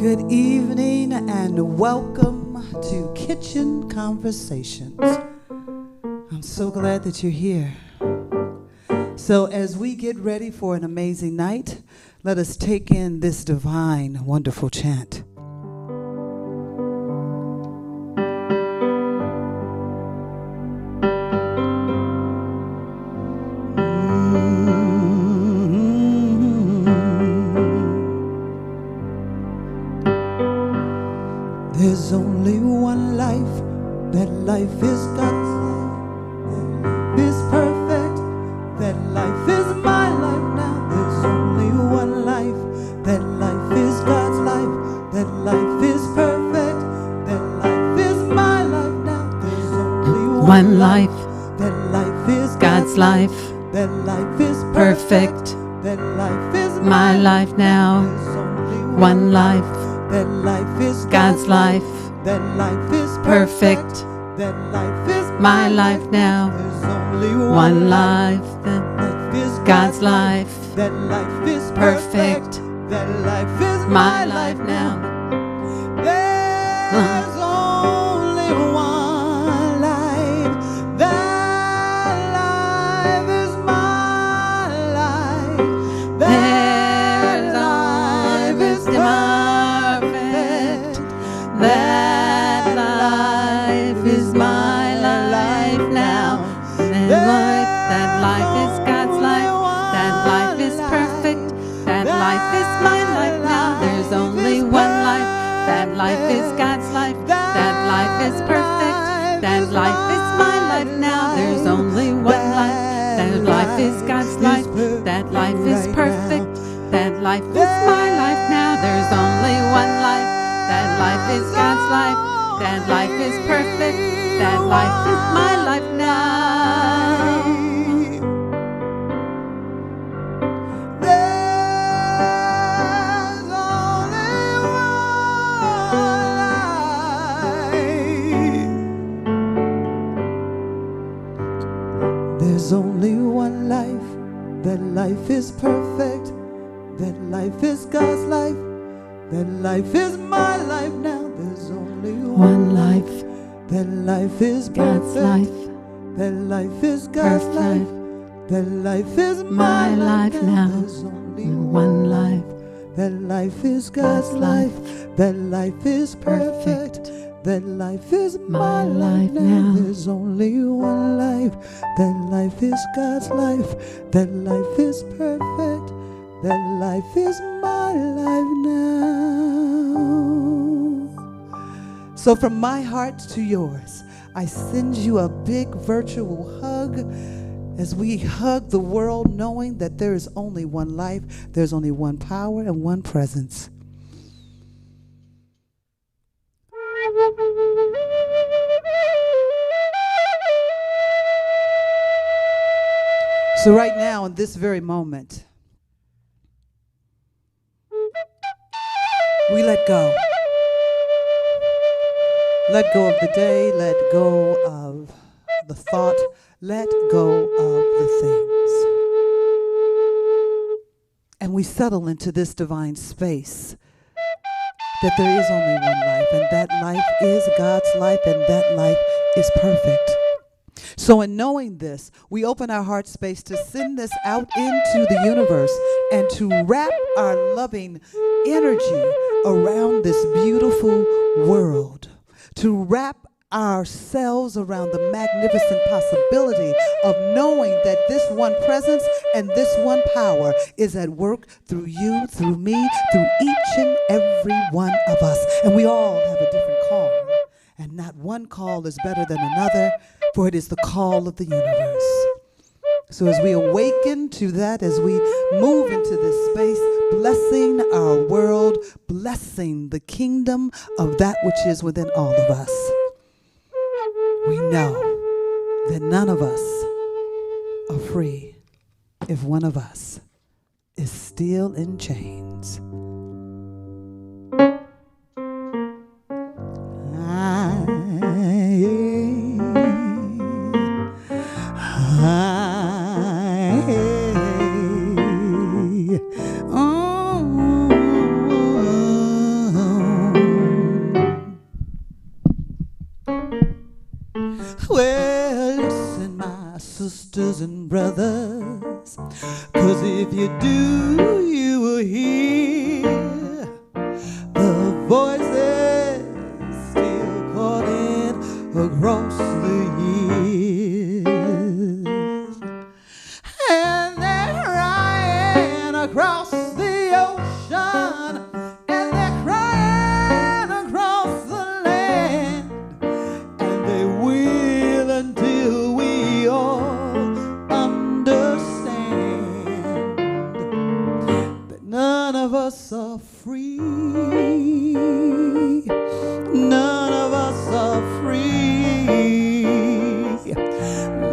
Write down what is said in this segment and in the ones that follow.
Good evening and welcome to Kitchen Conversations. I'm so glad that you're here. So as we get ready for an amazing night, let us take in this divine, wonderful chant. There's only one life, that life is God's life, is perfect, that life is my life now. There's only one life, that life is God's life, that life is perfect, that life is my life now. There's only one life, that life is God's life, that life is perfect, that life is my life now. There's only one life, that life is God's life, that life is perfect, that life is my life now. There's only one life, that life is God's life, that life is perfect, that life is my life now. There's only one life, that life is my life, that life is mine. That life is my life now. That life is God's life. That life is perfect. That life is my life now. There's only one life. That life is God's life. That life is perfect. That life is my life now. There's only one life. That life is God's life. That life is perfect. That life is my life now. There's only one life. That life is God's life, that life is perfect, that life is my life now. There's only one life, that life is perfect, that life is God's life. That life is my life now. There's only one life. That life is God's life. That life is God's life. That life is my life now. There's only one life. That life is God's life. That life is perfect. That life is my life now. There's only one life. That life is God's life. That life is perfect. That life is my life now. So from my heart to yours, I send you a big virtual hug as we hug the world, knowing that there is only one life, there's only one power and one presence. So right now, in this very moment, we let go. Let go of the day, let go of the thought, let go of the things. And we settle into this divine space that there is only one life, and that life is God's life, and that life is perfect. So in knowing this, we open our heart space to send this out into the universe and to wrap our loving energy around this beautiful world, to wrap ourselves around the magnificent possibility of knowing that this one presence and this one power is at work through you, through me, through each and every one of us. And we all have a different call, and not one call is better than another, for it is the call of the universe. So as we awaken to that, as we move into this space, blessing our world, blessing the kingdom of that which is within all of us, we know that none of us are free if one of us is still in chains. Well, listen, my sisters and brothers, 'cause if you do, you will hear the voices still calling across the years. And they're crying across the ocean, and they're crying across the land, and they will until we all understand that none of us are free. None of us are free.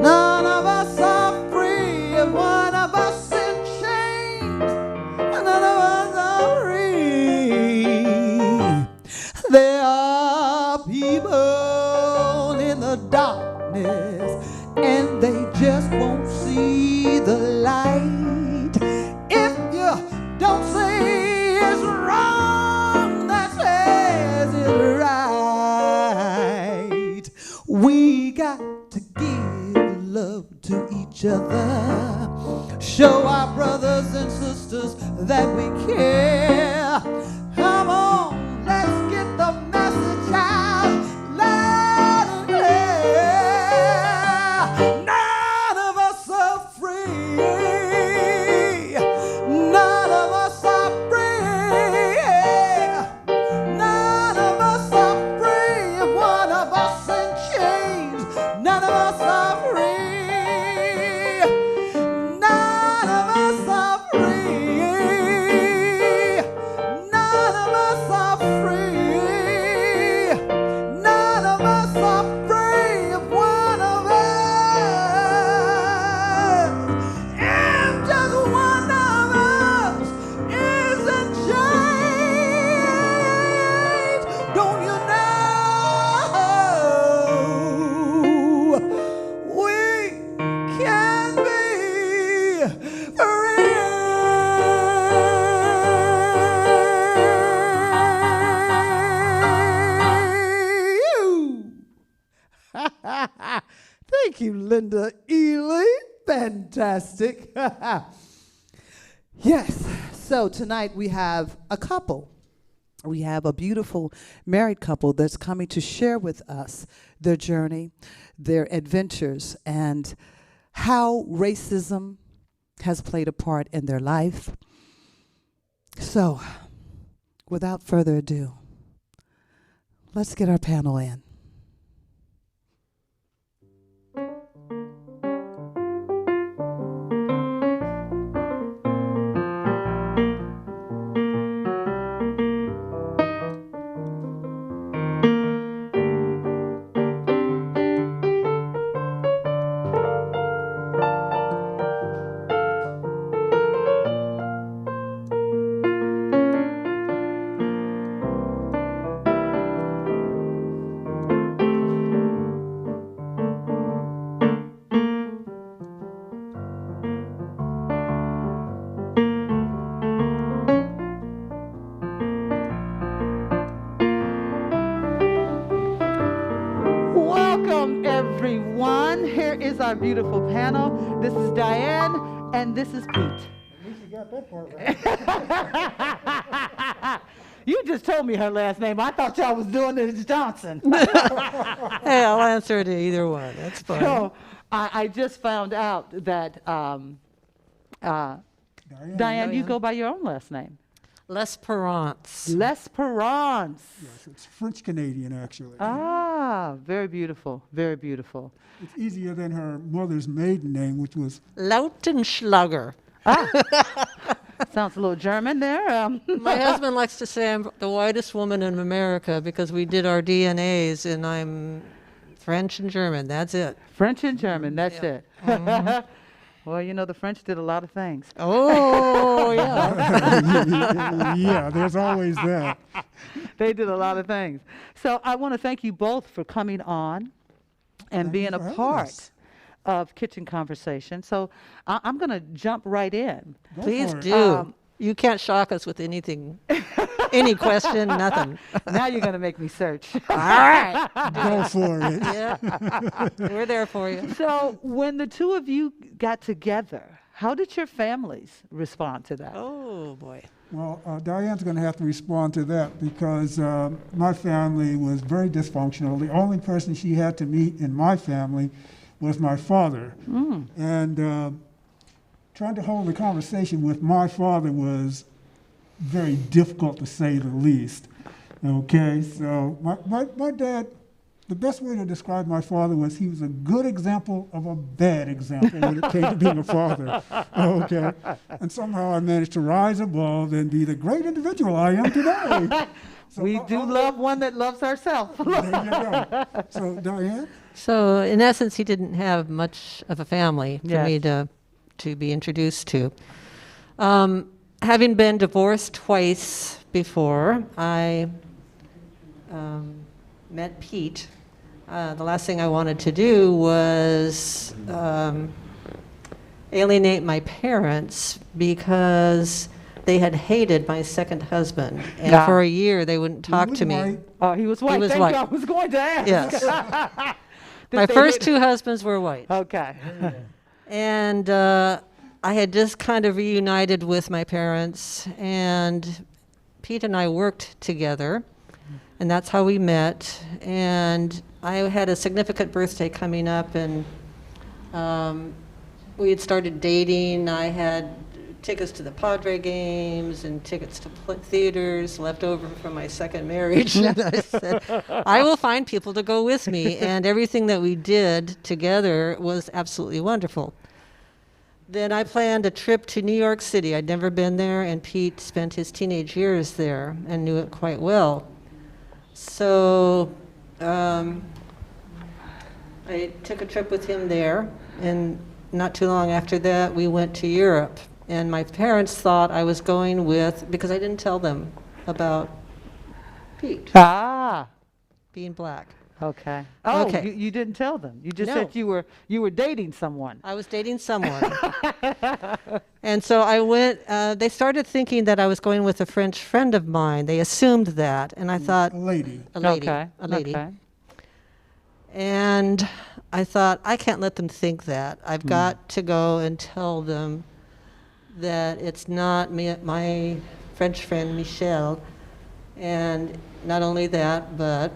None of us are free. If one of us in chains, none of us are free. There are people in the darkness, and they just won't see the light. If you don't say it's wrong, that says it's right. We got to give love to each other, show our brothers and sisters that we care. Come on, let's get the message out loud and clear. None of us are free. None of us are free. None of us are free. If one of us in chains, none of us are free. None of us are free. None of us are free. None of us are free. If one of us, if just one of us is in chains, don't you know we can be free? Thank you, Linda Ely. Fantastic. Yes. So tonight we have a couple. We have a beautiful married couple that's coming to share with us their journey, their adventures, and how racism has played a part in their life. So, without further ado, let's get our panel in. Welcome, everyone. Here is our beautiful panel. This is Diane, and this is Pete. At least you got that part right. You just told me her last name. I thought y'all was doing it as Johnson. Hey, I'll answer to either one. That's fine. So I just found out that Diane, you go by your own last name. L'Esperance. L'Esperance. Yes, it's French Canadian actually. Ah, very beautiful, very beautiful. It's easier than her mother's maiden name, which was Lautenschlager. Sounds a little German there. My husband likes to say I'm the whitest woman in America because we did our DNAs and I'm French and German. That's it. French and German, that's Yeah. it. Well, you know, the French did a lot of things. Oh, yeah. yeah, there's always that. They did a lot of things. So I want to thank you both for coming on and Thank being you a for having part us. of Kitchen Conversation. So I'm going to jump right in. Go Please for it. do. You can't shock us with anything. Any question, nothing. Now you're going to make me search. All right. Go for it. Yeah. We're there for you. So when the two of you got together, how did your families respond to that? Oh, boy. Well, Diane's going to have to respond to that because my family was very dysfunctional. The only person she had to meet in my family was my father. And trying to hold a conversation with my father was very difficult, to say the least. Okay, so my dad, the best way to describe my father was he was a good example of a bad example when it came to being a father. Okay, and somehow I managed to rise above and be the great individual I am today. So We do love one that loves herself. There you go. So Diane? So, in essence, he didn't have much of a family for Yes. me to be introduced to. Having been divorced twice before, I met Pete. The last thing I wanted to do was alienate my parents because they had hated my second husband. And Ah. for a year, they wouldn't talk He was to me. white. Oh, he was white. was Thank white. you. I was going to ask. Yes. Did My they first hit- two husbands were white. Okay. And I had just kind of reunited with my parents, and Pete and I worked together, and that's how we met. And I had a significant birthday coming up, and we had started dating. I had tickets to the Padre games and tickets to theaters left over from my second marriage. And I said, I will find people to go with me. And everything that we did together was absolutely wonderful. Then I planned a trip to New York City. I'd never been there, and Pete spent his teenage years there and knew it quite well. So I took a trip with him there, and not too long after that, we went to Europe. And my parents thought I was going with, because I didn't tell them about Pete Ah. being black. Okay. Oh, Okay. You didn't tell them. You just No. said you were dating someone. I was dating someone. And so I went, they started thinking that I was going with a French friend of mine. They assumed that. And I thought, A lady. a lady, Okay. a lady. Okay. And I thought, I can't let them think that. I've got to go and tell them that it's not my French friend, Michel. And not only that, but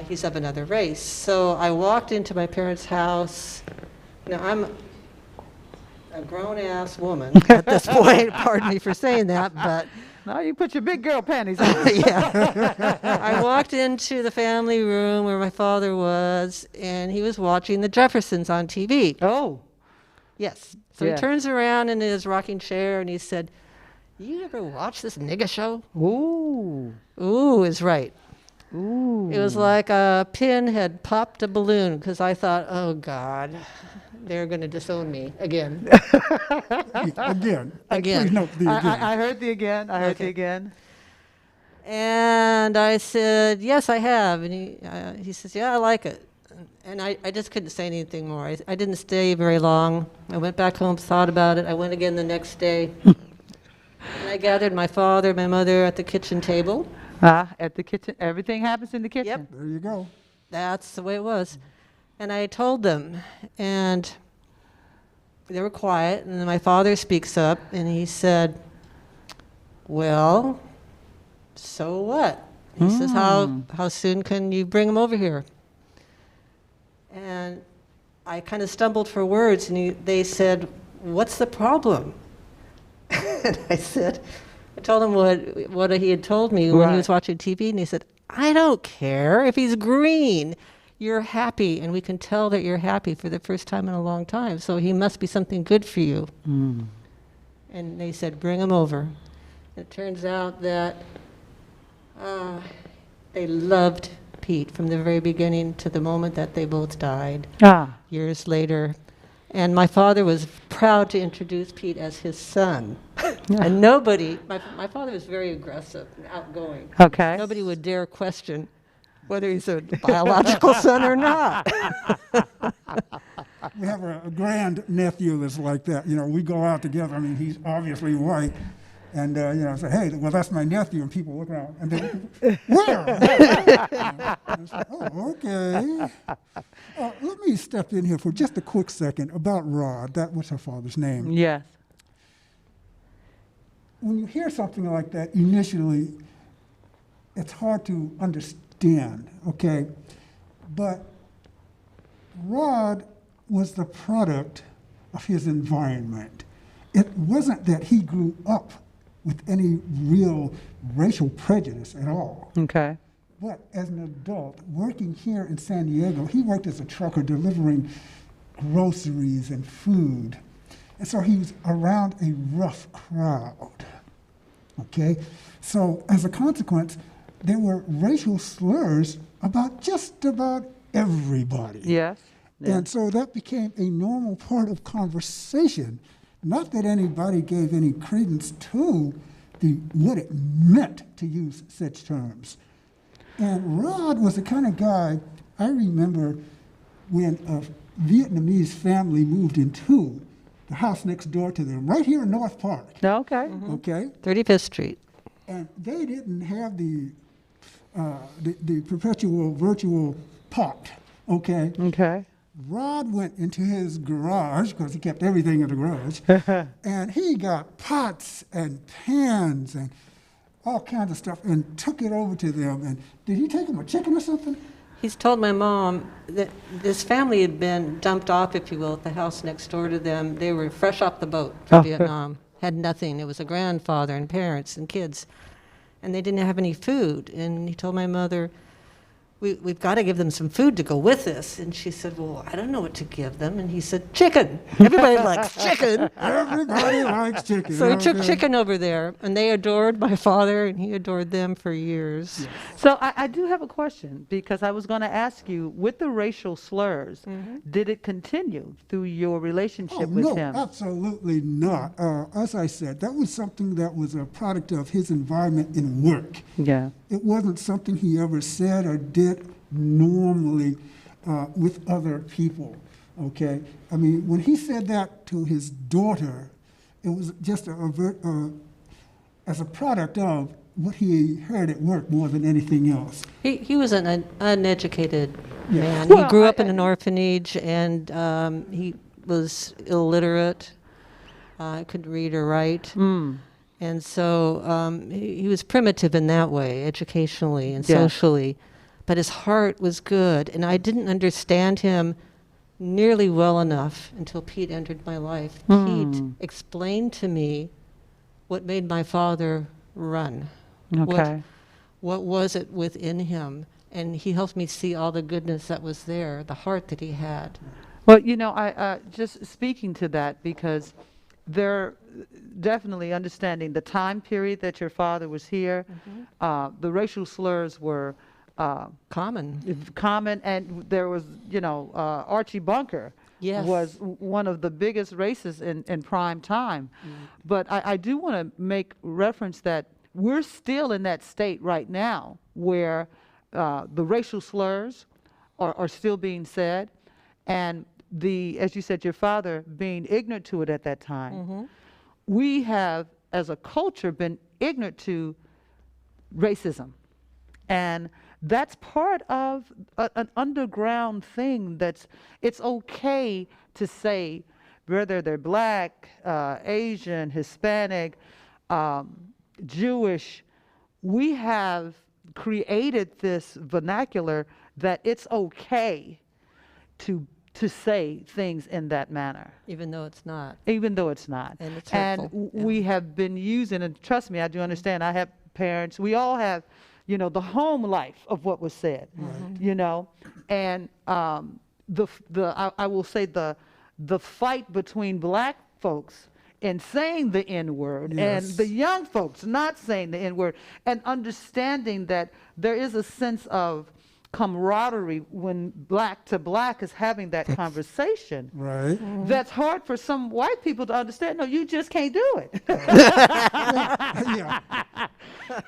he's of another race. So I walked into my parents' house. Now, I'm a grown-ass woman at this point. Pardon me for saying that, but No, you put your big girl panties on. yeah. I walked into the family room where my father was, and he was watching the Jeffersons on TV. Oh. Yes. So Yeah. he turns around in his rocking chair and he said, "You ever watch this nigga show?" Ooh. Ooh is right. Ooh. It was like a pin had popped a balloon because I thought, oh God, they're going to disown me again. Again. Again. Please note the again. I heard the again. I heard the Okay. again. And I said, yes, I have. And he says, yeah, I like it. And I just couldn't say anything more. I didn't stay very long. I went back home, thought about it. I went again the next day. And I gathered my father, my mother at the kitchen table. At the kitchen. Everything happens in the kitchen. There you go. That's the way it was. And I told them, and they were quiet. And then my father speaks up, and he said, well, so what? He says, how soon can you bring him over here? And I kind of stumbled for words, and they said, what's the problem? And I told him what he had told me when he was watching TV, and he said, I don't care if he's green. You're happy, and we can tell that you're happy for the first time in a long time, so he must be something good for you. And they said, bring him over. It turns out that they loved Pete from the very beginning to the moment that they both died years later. And my father was proud to introduce Pete as his son. And nobody, my father was very aggressive and outgoing. Okay. Nobody would dare question whether he's a biological son or not. We have a grand nephew that's like that. You know, we go out together. I mean, he's obviously white. And, I said, hey, well, that's my nephew. And people look around. And then, where? And I said, oh, okay. Let me step in here for just a quick second about Rod. That was her father's name. Yes. When you hear something like that, initially, it's hard to understand, okay? But Rod was the product of his environment. It wasn't that he grew up with any real racial prejudice at all. Okay. But as an adult, working here in San Diego, he worked as a trucker delivering groceries and food. And so he was around a rough crowd, okay? So as a consequence, there were racial slurs about just about everybody. Yes. Yeah. And so that became a normal part of conversation. Not that anybody gave any credence to what it meant to use such terms. And Rod was the kind of guy, I remember when a Vietnamese family moved into the house next door to them, right here in North Park. Okay. Okay? 35th Street. And they didn't have the perpetual virtual pot, okay? Okay. Rod went into his garage, because he kept everything in the garage, and he got pots and pans and all kinds of stuff and took it over to them. And did he take them a chicken or something? He's told my mom that this family had been dumped off, if you will, at the house next door to them. They were fresh off the boat from Vietnam, had nothing. It was a grandfather and parents and kids, and they didn't have any food. And he told my mother, we've got to give them some food to go with this. And she said, well, I don't know what to give them. And he said, chicken. Everybody likes chicken. Everybody likes chicken. So he took okay? chicken over there, and they adored my father, and he adored them for years. So I do have a question, because I was going to ask you, with the racial slurs, did it continue through your relationship with no, him? absolutely not. As I said, that was something that was a product of his environment in work. Yeah. It wasn't something he ever said or did normally with other people, okay? I mean, when he said that to his daughter, it was just as a product of what he heard at work more than anything else. He was an uneducated man. Well, he grew up in an orphanage, and he was illiterate, couldn't read or write. And so he was primitive in that way, educationally and socially. But his heart was good, and I didn't understand him nearly well enough until Pete entered my life. Pete explained to me what made my father run. Okay. What was it within him? And he helped me see all the goodness that was there, the heart that he had. Well, I just speaking to that, because they're definitely understanding the time period that your father was here. The racial slurs were common, and there was, Archie Bunker Yes. was one of the biggest racists in prime time. But I do want to make reference that we're still in that state right now where the racial slurs are still being said, and as you said, your father being ignorant to it at that time. We have, as a culture, been ignorant to racism. And that's part of an underground thing it's okay to say, whether they're black, Asian, Hispanic, Jewish, we have created this vernacular that it's okay to say things in that manner. Even though it's not. Even though it's not. And it's hurtful. We have been using, and trust me, I do understand, I have parents, we all have, the home life of what was said, and I will say the fight between black folks in saying the N-word and the young folks not saying the N-word, and understanding that there is a sense of camaraderie when black to black is having that conversation. Right. That's hard for some white people to understand. No, you just can't do it. Yeah.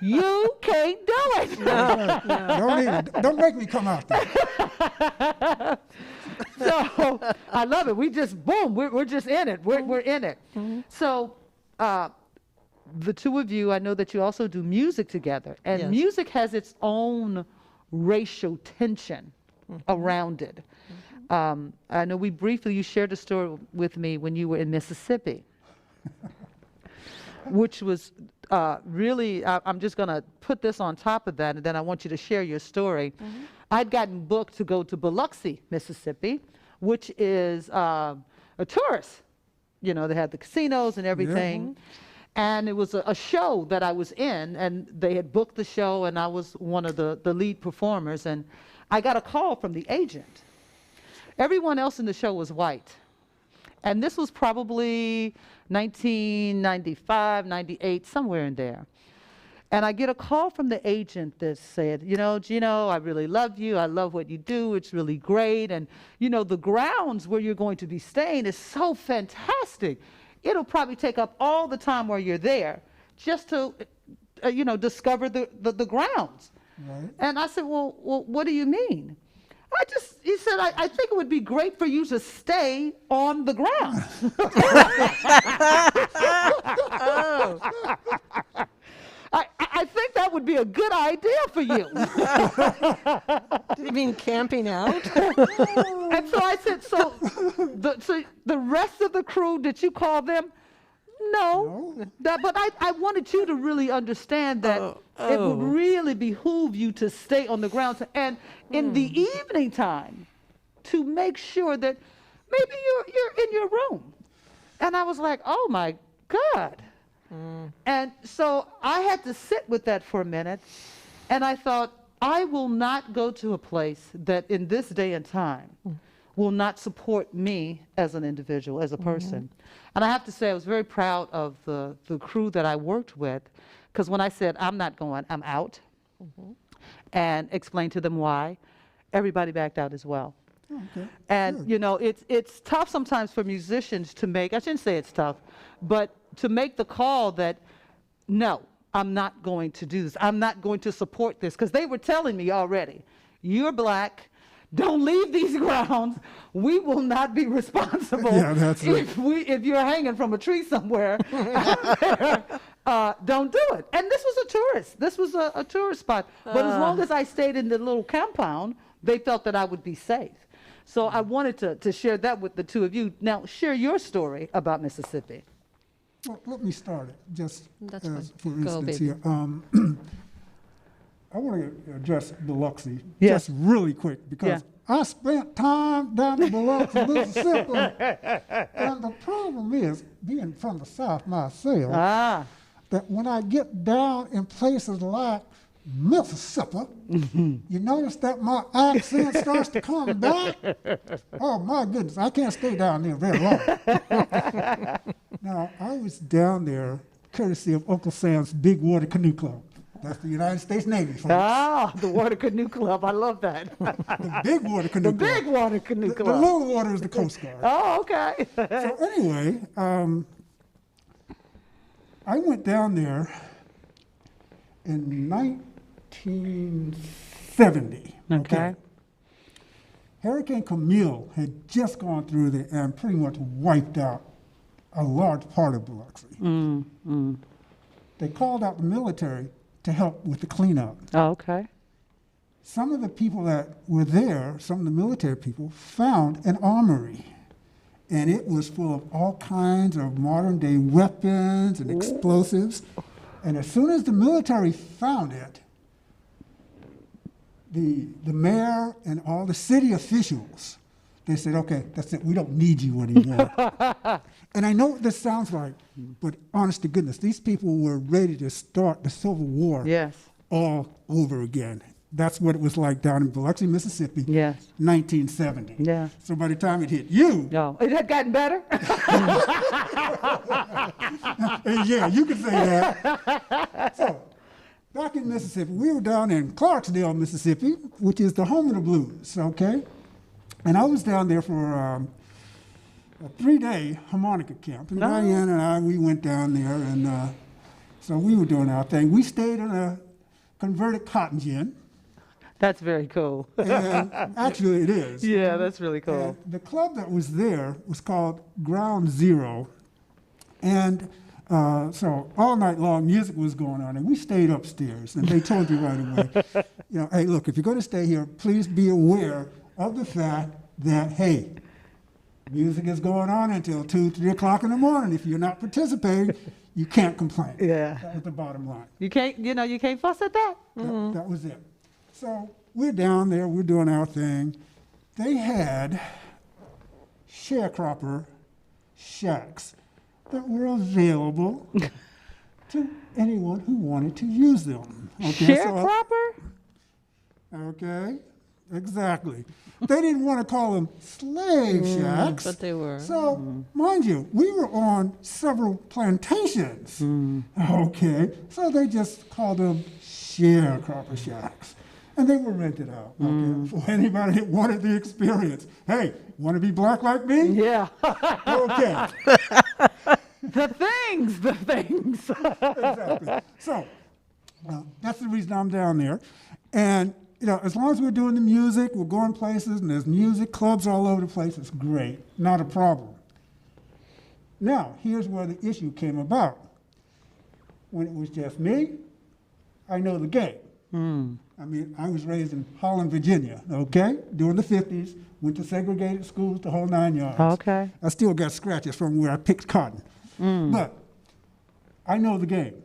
You can't do it. Don't make me come out there. So I love it. We just, boom, we're just in it. We're in it. So the two of you, I know that you also do music together, and Yes. music has its own racial tension around it. I know you shared a story with me when you were in Mississippi, which was really, I'm just going to put this on top of that, and then I want you to share your story. I'd gotten booked to go to Biloxi, Mississippi, which is a tourist. You know, they had the casinos and everything. And it was a show that I was in, and they had booked the show, and I was one of the lead performers. And I got a call from the agent. Everyone else in the show was white. And this was probably 1995, 98, somewhere in there. And I get a call from the agent that said, you know, Gino, I really love you. I love what you do. It's really great. And, you know, the grounds where you're going to be staying is so fantastic. It'll probably take up all the time while you're there just to, you know, discover the grounds. Right. And I said, well, what do you mean? He said, I think it would be great for you to stay on the ground. I think that would be a good idea for you. Do you mean camping out? And so I said, so the rest of the crew, did you call them? No. But I wanted you to really understand that it would really behoove you to stay on the ground. And in the evening time, to make sure that maybe you're in your room. And I was like, oh my God. And so I had to sit with that for a minute. And I thought, I will not go to a place that in this day and time will not support me as an individual, as a person. And I have to say, I was very proud of the crew that I worked with, because when I said, I'm not going, I'm out, and explained to them why, everybody backed out as well. Okay. And, you know, it's tough sometimes for musicians to make, I shouldn't say it's tough, but to make the call that, no, I'm not going to do this. I'm not going to support this. Because they were telling me already, you're black, don't leave these grounds. We will not be responsible Yeah, that's right. if you're hanging from a tree somewhere. Don't do it. And this was a tourist. This was a tourist spot. But as long as I stayed in the little compound, they felt that I would be safe. So I wanted to share that with the two of you. Now, share your story about Mississippi. Well, let me start it, just That's as, for fine. Go, instance baby. here. I want to address Biloxi Yes. just really quick, because I spent time down in Biloxi, Mississippi, and the problem is, being from the South myself, that when I get down in places like Mississippi, you notice that my accent starts to come back. Oh my goodness, I can't stay down there very long. Now, I was down there courtesy of Uncle Sam's Big Water Canoe Club. That's the United States Navy, folks. The Water Canoe Club. I love that. The Big Water Canoe The Club. Big Water Canoe The Club. little water is the Coast Guard. Oh, okay. So anyway, I went down there in 1970. Okay. Hurricane Camille had just gone through there and pretty much wiped out a large part of Biloxi. They called out the military to help with the cleanup. Oh, okay. Some of the people that were there, some of the military people, found an armory. And it was full of all kinds of modern day weapons and explosives. And as soon as the military found it, the mayor and all the city officials, they said, okay, that's it, we don't need you anymore. And I know what this sounds like, but honest to goodness, these people were ready to start the Civil War Yes. all over again. That's what it was like down in Biloxi, Mississippi, Yes. 1970. Yeah. So by the time it hit you, No. It had gotten better? yeah, you could say that. So, back in Mississippi, we were down in Clarksdale, Mississippi, which is the home of the blues, okay? And I was down there for a 3-day harmonica camp. And Diane and I, we went down there, and so we were doing our thing. We stayed in a converted cotton gin. That's very cool. And actually, it is. Yeah, that's really cool. And the club that was there was called Ground Zero. And So all night long, music was going on, and we stayed upstairs. And they told you right away, hey, look, if you're going to stay here, please be aware of the fact that, hey, music is going on until 2, 3 o'clock in the morning. If you're not participating, you can't complain. Yeah. That was the bottom line. You can't fuss at that. That was it. So we're down there, we're doing our thing. They had sharecropper shacks that were available to anyone who wanted to use them. Okay, Sharecropper? Okay, exactly. They didn't want to call them slave shacks. But they were. So, mind you, we were on several plantations. Okay, so they just called them sharecropper shacks. And they were rented out, okay, for anybody that wanted the experience. Hey, want to be black like me? Yeah. Okay. The things. Exactly. So that's the reason I'm down there. And, as long as we're doing the music, we're going places, and there's music clubs all over the place, it's great. Not a problem. Now, here's where the issue came about. When it was just me, I know the game. I mean, I was raised in Holland, Virginia, okay, during the 50s, went to segregated schools, the whole 9 yards. Okay. I still got scratches from where I picked cotton. But I know the game.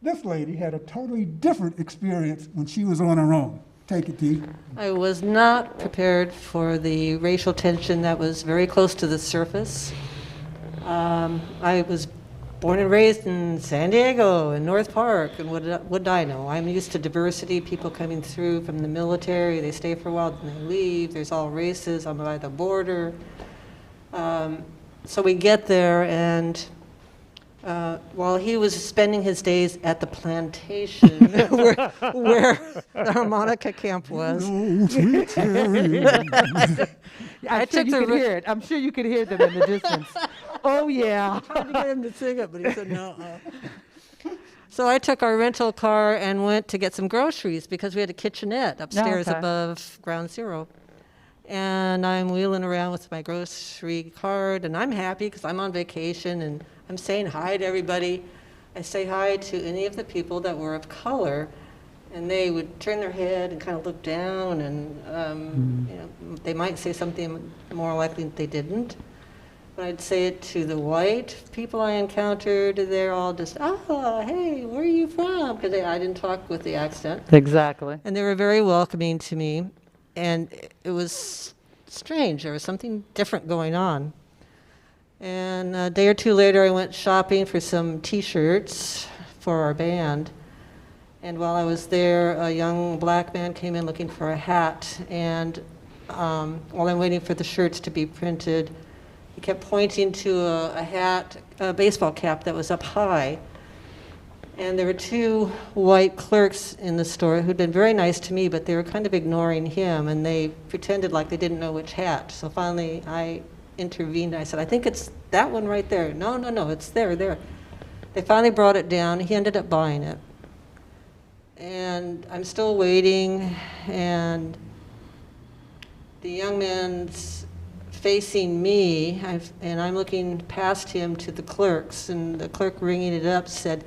This lady had a totally different experience when she was on her own. Take it, T. I was not prepared for the racial tension that was very close to the surface. I was born and raised in San Diego, in North Park, and what did I know? I'm used to diversity, people coming through from the military, they stay for a while, then they leave, there's all races, I'm by the border. So we get there, and while he was spending his days at the plantation where the harmonica camp was, I'm sure you could hear it. I'm sure you could hear them in the distance. Oh, yeah. Tried to get him to sing it, but he said no. So I took our rental car and went to get some groceries because we had a kitchenette upstairs okay. above ground zero. And I'm wheeling around with my grocery cart, and I'm happy because I'm on vacation, and I'm saying hi to everybody. I say hi to any of the people that were of color, and they would turn their head and kind of look down, and they might say something, more likely they didn't. When I'd say it to the white people I encountered, they're all just, hey, where are you from? Because I didn't talk with the accent. Exactly. And they were very welcoming to me. And it was strange. There was something different going on. And a day or two later, I went shopping for some T-shirts for our band. And while I was there, a young black man came in looking for a hat. And while I'm waiting for the shirts to be printed, he kept pointing to a hat, a baseball cap that was up high. And there were two white clerks in the store who'd been very nice to me, but they were kind of ignoring him, and they pretended like they didn't know which hat. So finally, I intervened. I said, I think it's that one right there. No, it's there. They finally brought it down. He ended up buying it. And I'm still waiting, and the young man's facing me, and I'm looking past him to the clerks, and the clerk ringing it up said,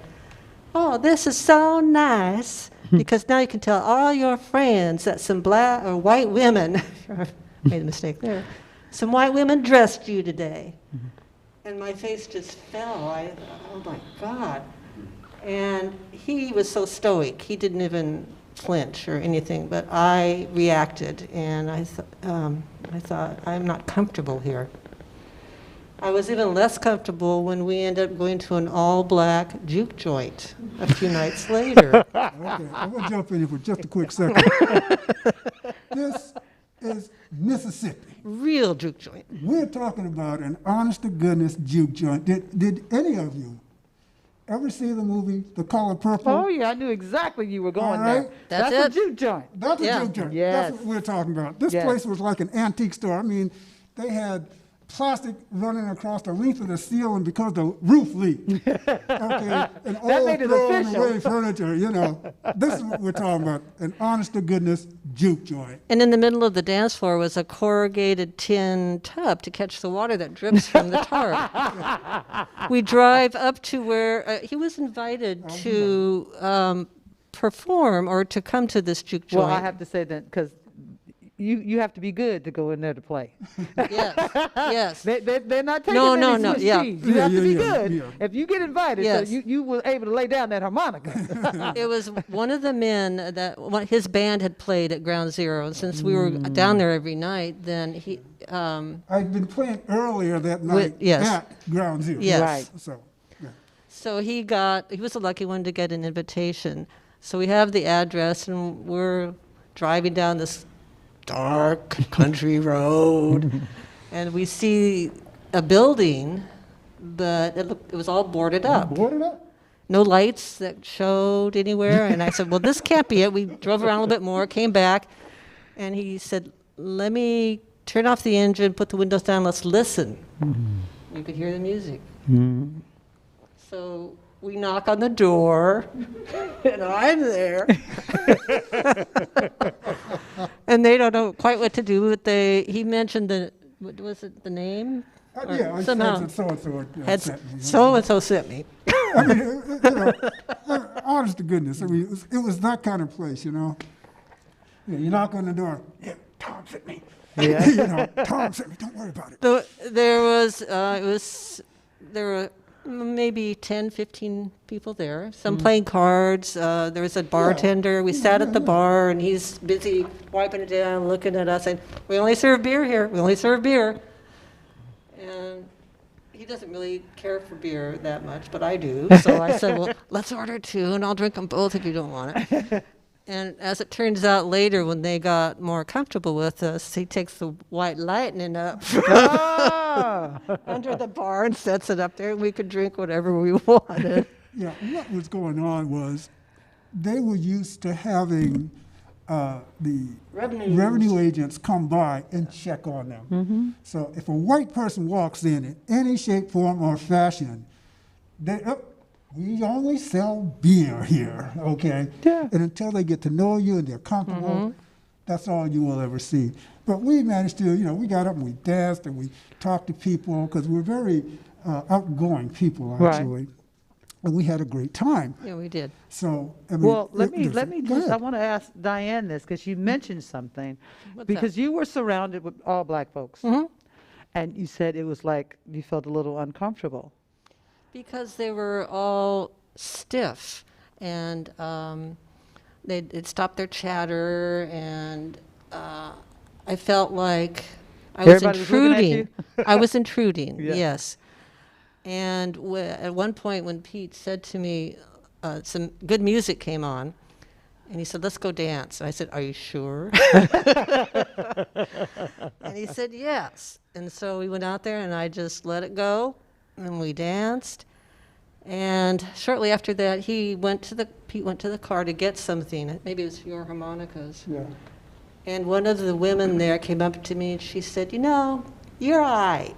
oh, this is so nice, because now you can tell all your friends that some black or white women, made a mistake there, some white women dressed you today. And my face just fell. I thought, oh my God. And he was so stoic. He didn't even flinch or anything, but I reacted, and I thought, I'm not comfortable here. I was even less comfortable when we ended up going to an all-black juke joint a few nights later. Okay, I'm going to jump in here for just a quick second. This is Mississippi. Real juke joint. We're talking about an honest-to-goodness juke joint. Did any of you ever see the movie The Color Purple? Oh, yeah, I knew exactly you were going All right. there. That's a it. juke joint. That's Yeah. a juke joint. Yes. That's what we're talking about. This Yes. place was like an antique store. I mean, they had plastic running across the length of the ceiling because the roof leaked. Okay, and all made it thrown official. away furniture, you know. This is what we're talking about, an honest-to-goodness juke joint. And in the middle of the dance floor was a corrugated tin tub to catch the water that drips from the tarp. We drive up to where he was invited to perform or to come to this juke joint. Well, I have to say that because you have to be good to go in there to play. Yes, yes. They're not taking No, any no, no, Swiss yeah. cheese. You Yeah, have to be yeah, yeah, good. yeah. If you get invited, Yes. so you were able to lay down that harmonica. It was one of the men his band had played at Ground Zero, and since we were down there every night, then he. I'd been playing earlier that night yes. at Ground Zero. Yes. Right. So, yeah. So he was the lucky one to get an invitation. So we have the address, and we're driving down this dark country road, and we see a building, but it was all boarded up. Boarded up? No lights that showed anywhere. And I said, well, this can't be it. We drove around a little bit more, came back, and he said, let me turn off the engine, put the windows down, let's listen. You could hear the music. So we knock on the door, and I'm there. And they don't know quite what to do, but he mentioned what was it, the name? Or Yeah, I somehow said so-and-so had sent me. so-and-so sent me. I mean, you know, honest to goodness, I mean, it was that kind of place, you know. You knock on the door, yeah, Tom sent me. Yeah. You know, Tom sent me, don't worry about it. There were maybe 10, 15 people there, some playing cards. There was a bartender. We sat at the bar, and he's busy wiping it down, looking at us, and we only serve beer here. We only serve beer. And he doesn't really care for beer that much, but I do. So I said, well, let's order two, and I'll drink them both if you don't want it. And as it turns out later, when they got more comfortable with us, he takes the White Lightning up Ah! under the bar and sets it up there, and we could drink whatever we wanted. Yeah, what was going on was they were used to having the revenue agents come by and check on them. So if a white person walks in any shape, form, or fashion, we only sell beer here, okay? Yeah. And until they get to know you and they're comfortable, that's all you will ever see. But we managed to, we got up and we danced and we talked to people because we're very outgoing people, Right. actually. And we had a great time. Yeah, we did. So, I mean, Well, let me go just, I ahead. want to ask Diane this, because you mentioned something. What's Because you were surrounded with all black folks. And you said it was like you felt a little uncomfortable. Because they were all stiff, and they'd stopped their chatter, and I felt like I was Everybody was looking at intruding. I was intruding, Yeah. yes. And at one point when Pete said to me, some good music came on, and he said, let's go dance. And I said, are you sure? And he said, yes. And so we went out there, and I just let it go, and we danced. And shortly after that, Pete went to the car to get something. Maybe it was your harmonicas. Yeah. And one of the women there came up to me, and she said, you're all right.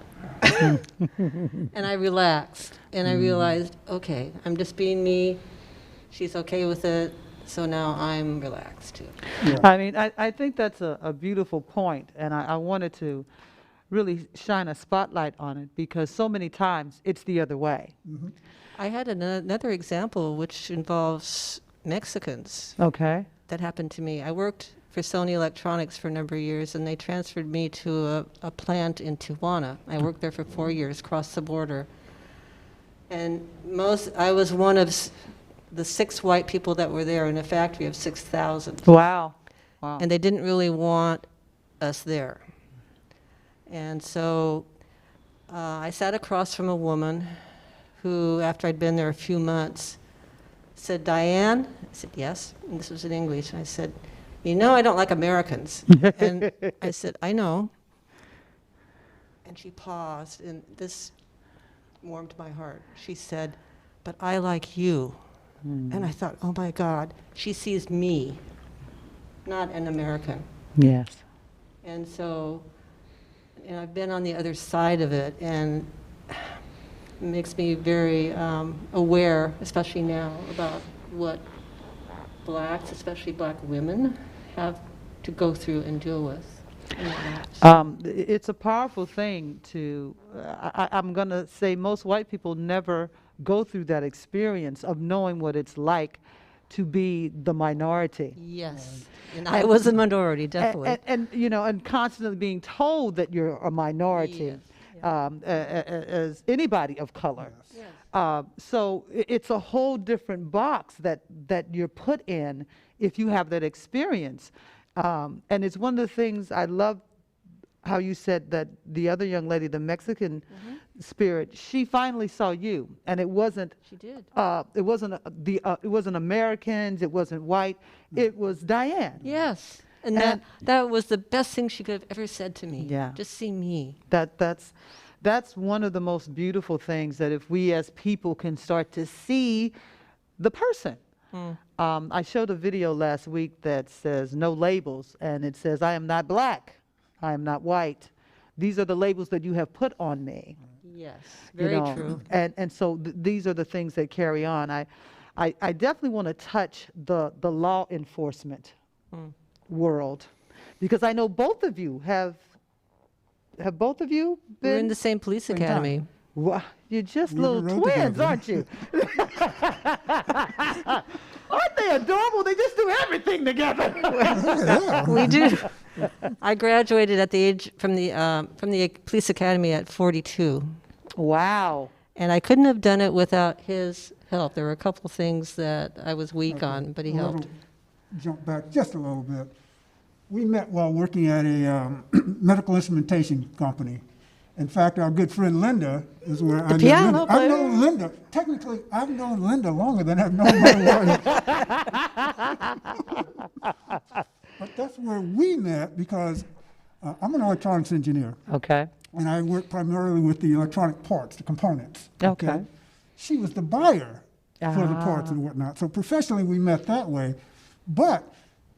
And I relaxed, and I realized, okay, I'm just being me. She's okay with it, so now I'm relaxed too. I mean, I think that's a beautiful point, and I wanted to really shine a spotlight on it because so many times it's the other way. I had another example which involves Mexicans. Okay. That happened to me. I worked for Sony Electronics for a number of years, and they transferred me to a plant in Tijuana. I worked there for 4 years, crossed the border. And I was one of the 6 white people that were there in a factory of 6,000. Wow. Wow. And they didn't really want us there. And so I sat across from a woman who, after I'd been there a few months, said, Diane? I said, yes. And this was in English. And I said, you know I don't like Americans. And I said, I know. And she paused, and this warmed my heart. She said, but I like you. And I thought, oh my God, she sees me, not an American. Yes. And so and I've been on the other side of it, and it makes me very aware, especially now, about what blacks, especially black women, have to go through and deal with. in their lives. It's a powerful thing to, I'm going to say most white people never go through that experience of knowing what it's like to be the minority. Yes, and I was a minority, definitely. And, you know, and constantly being told that you're a minority, Yes, as anybody of color. Yes. So it's a whole different box that you're put in if you have that experience. And it's one of the things I love how you said that the other young lady, the Mexican spirit, she finally saw you, and it wasn't. She did. It wasn't it wasn't Americans. It wasn't white. It was Diane. Yes, and And- that was the best thing she could have ever said to me. Yeah. Just see me. That's one of the most beautiful things, that if we as people can start to see the person. I showed a video last week that says no labels, and it says, I am not black, I am not white. These are the labels that you have put on me. Yes, you very know. true. And so these are the things that carry on. I definitely want to touch the law enforcement world, because I know both of you have both of you We're in been? the same police Same time. academy. Wow, you're just We little rode twins, together. aren't you? Aren't they adorable? They just do everything together. We do. I graduated at the age from the police academy at 42, Wow. and I couldn't have done it without his help. There were a couple things that I was weak on, but he We'll helped. Jump back just a little bit. We met while working at a medical instrumentation company. In fact, our good friend Linda is where I know piano Linda. I've player. known Linda. Technically, I've known Linda longer than I've known my wife. But that's where we met, because I'm an electronics engineer, Okay. and I work primarily with the electronic parts, the components. Okay. She was the buyer for the parts Ah. and whatnot. So professionally, we met that way. But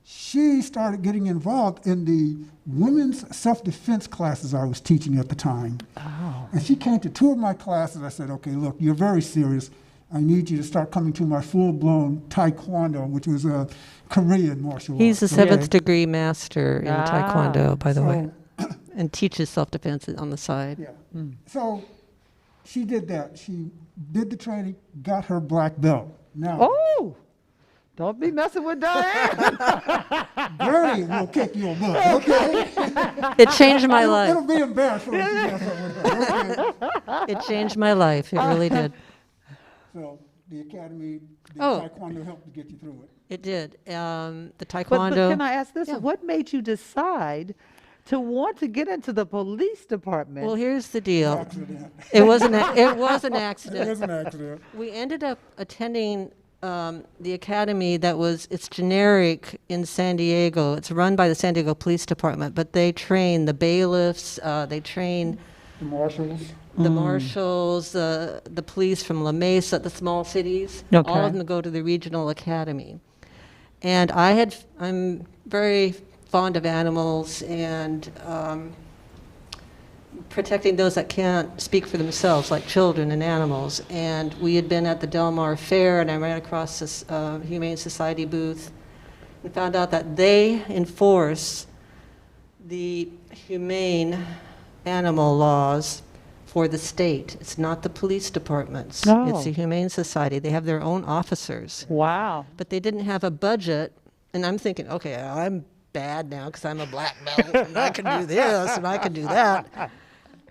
she started getting involved in the women's self-defense classes I was teaching at the time. Oh. And she came to two of my classes. I said, okay, look, you're very serious. I need you to start coming to my full-blown Taekwondo, which was a Korean martial He's a arts. seventh degree master in Ah. Taekwondo, by the way, So- and teaches self-defense on the side. Yeah. So she did that. She did the training, got her black belt. Now, Oh, don't be messing with Diane. Bernie will kick your butt, okay? It changed my It'll life. be embarrassing if you mess up with her, okay? It changed my life. It really did. So the academy, the Oh. Taekwondo helped to get you through it. It did. The But Taekwondo. can I ask this? Yeah. What made you decide to want to get into the police department? Well, here's the deal. Accident. It was an an It was an accident. accident. We ended up attending the academy it's generic in San Diego. It's run by the San Diego Police Department, but they train the bailiffs, they train The marshals. the marshals, the police from La Mesa, the small cities. Okay. All of them go to the regional academy. And I'm very fond of animals and protecting those that can't speak for themselves, like children and animals. And we had been at the Del Mar Fair, and I ran across this Humane Society booth and found out that they enforce the humane animal laws for the state. It's not the police departments. No. It's the Humane Society. They have their own officers. Wow. But they didn't have a budget, and I'm thinking, okay, I'm bad now because I'm a black belt, and I can do this, and I can do that.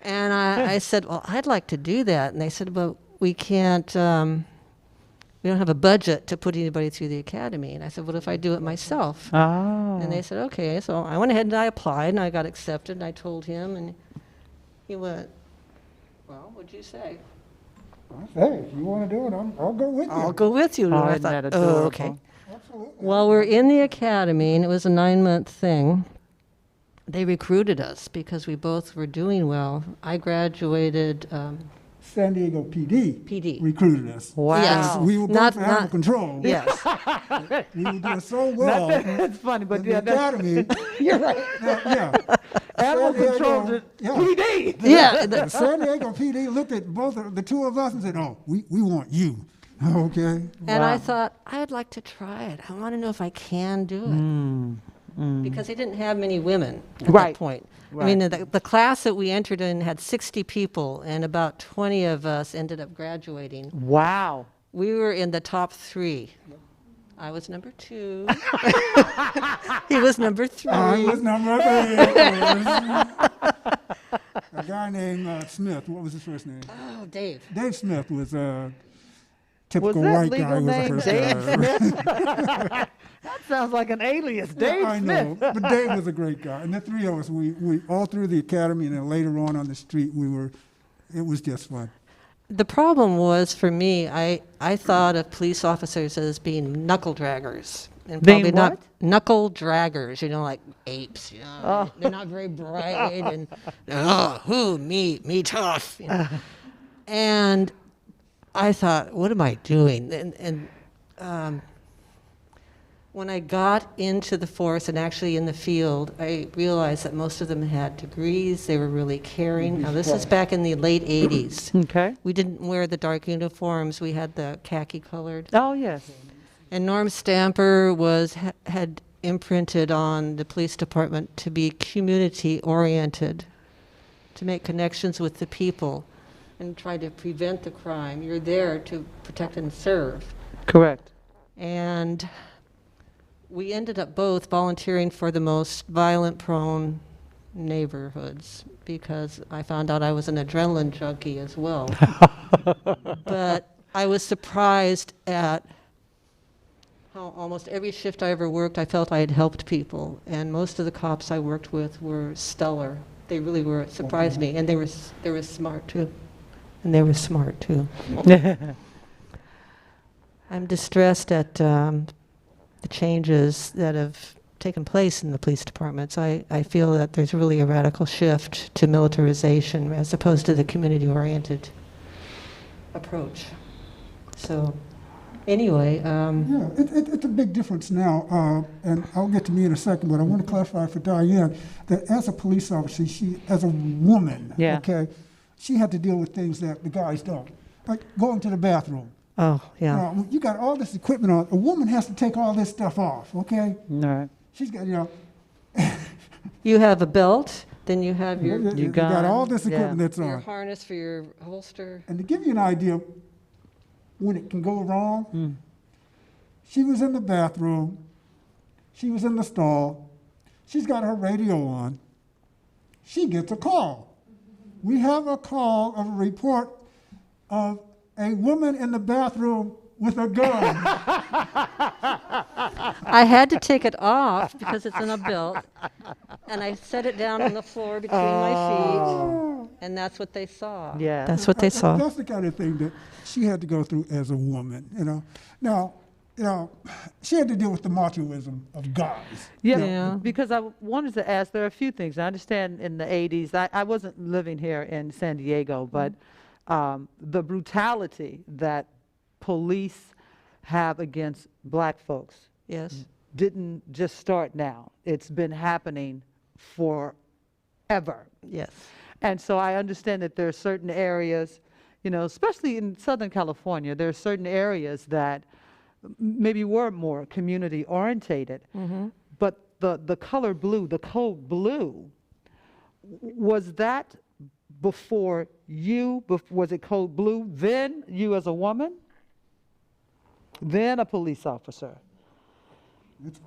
And I said, well, I'd like to do that. And they said, well, we can't, we don't have a budget to put anybody through the academy. And I said, what if I do it myself? Oh. And they said, okay. So I went ahead and I applied, and I got accepted, and I told him, and he went, well, what'd you say? Hey, if you want to do it, I'll go with you. I'll go with you. And Oh, I isn't thought, that oh, adorable? okay. Absolutely. Well, we're in the academy, and it was a 9-month thing. They recruited us because we both were doing well. I graduated San Diego PD PD. recruited us. Wow. Yes. We were both Not- animal not- control. Yes. We were doing so well That's funny, but in yeah, the academy. you're right. Yeah. Animal San Diego, control, yeah. Yeah. The San Diego PD looked at the two of us and said, "Oh, we want you." Okay. And I Wow. thought, I'd like to try it. I want to know if I can do it. Because they didn't have many women at Right. that point. I mean, Right. the class that we entered in had 60 people, and about 20 of us ended up graduating. Wow. We were in the top 3. I was number 2. He was number 3. I was number 3. A guy named Smith. What was his first name? Oh, Dave. Dave Smith was a Was typical that white legal guy. Was the name first Dave guy. Smith? That sounds like an alias, Dave Yeah, I know, Smith. but Dave was a great guy. And the three of us, we all through the academy and then later on the street, it was just fun. The problem was for me, I thought of police officers as being knuckle draggers. And Being probably not what? knuckle draggers, like apes. They're not very bright and me tough. And I thought, what am I doing? And when I got into the force and actually in the field, I realized that most of them had degrees. They were really caring. Now, this is back in the late 80s. Okay. We didn't wear the dark uniforms. We had the khaki colored. Oh, yes. And Norm Stamper had imprinted on the police department to be community oriented, to make connections with the people and try to prevent the crime. You're there to protect and serve. Correct. And we ended up both volunteering for the most violent prone neighborhoods because I found out I was an adrenaline junkie as well. But I was surprised at how almost every shift I ever worked, I felt I had helped people. And most of the cops I worked with were stellar. They really were. It surprised me. And they were smart too. I'm distressed at the changes that have taken place in the police departments. I feel that there's really a radical shift to militarization as opposed to the community-oriented approach. So anyway, Yeah, it's a big difference now, and I'll get to me in a second, but I want to clarify for Diane that as a police officer, as a woman, Yeah. okay, she had to deal with things that the guys don't. Like going to the bathroom. oh, yeah. You got all this equipment on. A woman has to take all this stuff off, okay? All right. She's got, You have a belt, then you have your you got all this yeah. equipment that's your on. harness for your holster. And to give you an idea when it can go wrong, she was in the bathroom, she was in the stall, she's got her radio on, she gets a call. We have a call of a report of a woman in the bathroom with a gun. I had to take it off because it's in a belt, and I set it down on the floor between my feet, and that's what they saw. Yeah. That's what they saw. That's the kind of thing that she had to go through as a woman, Now, she had to deal with the machoism of guys. Yeah, Yeah. because I wanted to ask, there are a few things. I understand in the 80s, I wasn't living here in San Diego, but the brutality that police have against black folks Yes. didn't just start now. It's been happening forever. Yes. And so I understand that there are certain areas, especially in Southern California, there are certain areas that maybe were more community orientated. But the color blue, the code blue, was that before you? Was it code blue? Then you as a woman? Then a police officer?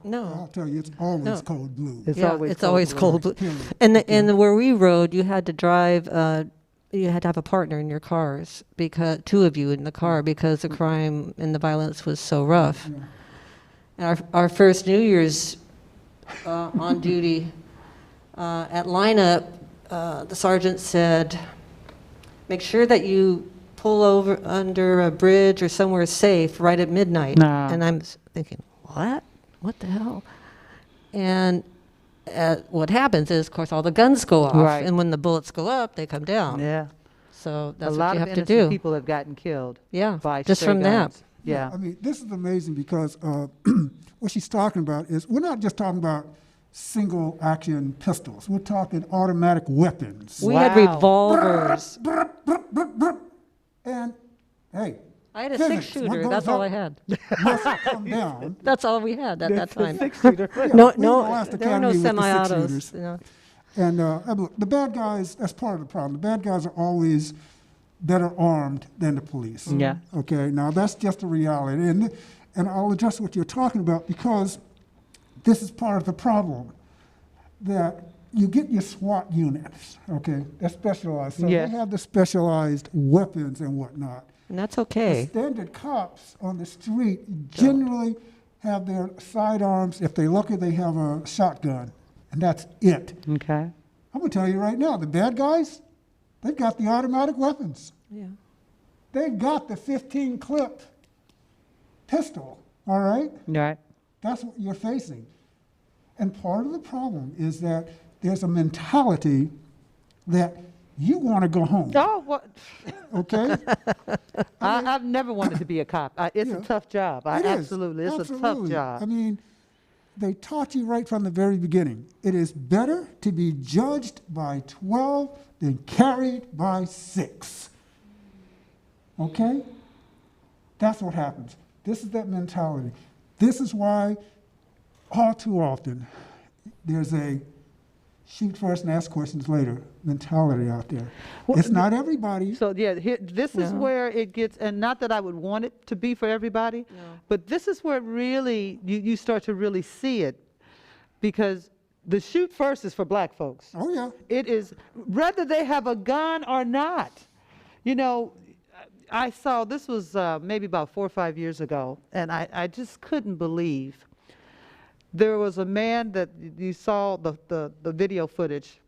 I'll No. tell you, it's always No. cold blue. It's Yeah, always it's always cold blue. Period. And where we rode, you had to drive. You had to have a partner in your cars because 2 of you in the car because the crime and the violence was so rough. And our first New Year's on duty at lineup, the sergeant said, "Make sure that you pull over under a bridge or somewhere safe right at midnight." Nah. And I'm thinking, what? What the hell? And what happens is, of course, all the guns go off. Right. And when the bullets go up, they come down. Yeah. So A that's lot what you of have to innocent do. people have gotten killed Yeah, by just stray from that. guns. Yeah. I mean, this is amazing because what she's talking about is we're not just talking about single action pistols. We're talking automatic weapons. We had Wow. revolvers. And hey, I had a physics, 6-shooter. what goes That's all up I had. must come down. That's all we had at that time. Six-shooter. No, we were no, last there were no academy with the semi-autos. six-shooters. You know. And look, the bad guys, that's part of the problem. The bad guys are always better armed than the police. Yeah. Okay, now that's just a reality. And I'll address what you're talking about because this is part of the problem. That you get your SWAT units, okay, they're specialized. So Yes. they have the specialized weapons and whatnot. And that's The okay. standard cops on the street generally have their sidearms. If they're lucky, they have a shotgun, and that's it. Okay. I'm gonna tell you right now, the bad guys, they've got the automatic weapons. Yeah. They've got the 15 clip pistol, all right? Right. That's what you're facing. And part of the problem is that there's a mentality that you want to go home, Oh, what? okay? I've never wanted to be a cop. It's Yeah. a tough job. It is. Absolutely. It's a tough Absolutely. job. I mean, they taught you right from the very beginning. It is better to be judged by 12 than carried by 6. Okay? That's what happens. This is that mentality. This is why all too often there's a shoot first and ask questions later mentality out there. Well, It's not everybody. So yeah, this is No. where it gets, and not that I would want it to be for everybody, but this is where really you start to really see it, because the shoot first is for black folks. Oh, yeah. It is, whether they have a gun or not. You know, I saw, this was maybe about 4 or 5 years ago, and I just couldn't believe. There was a man that you saw the video footage.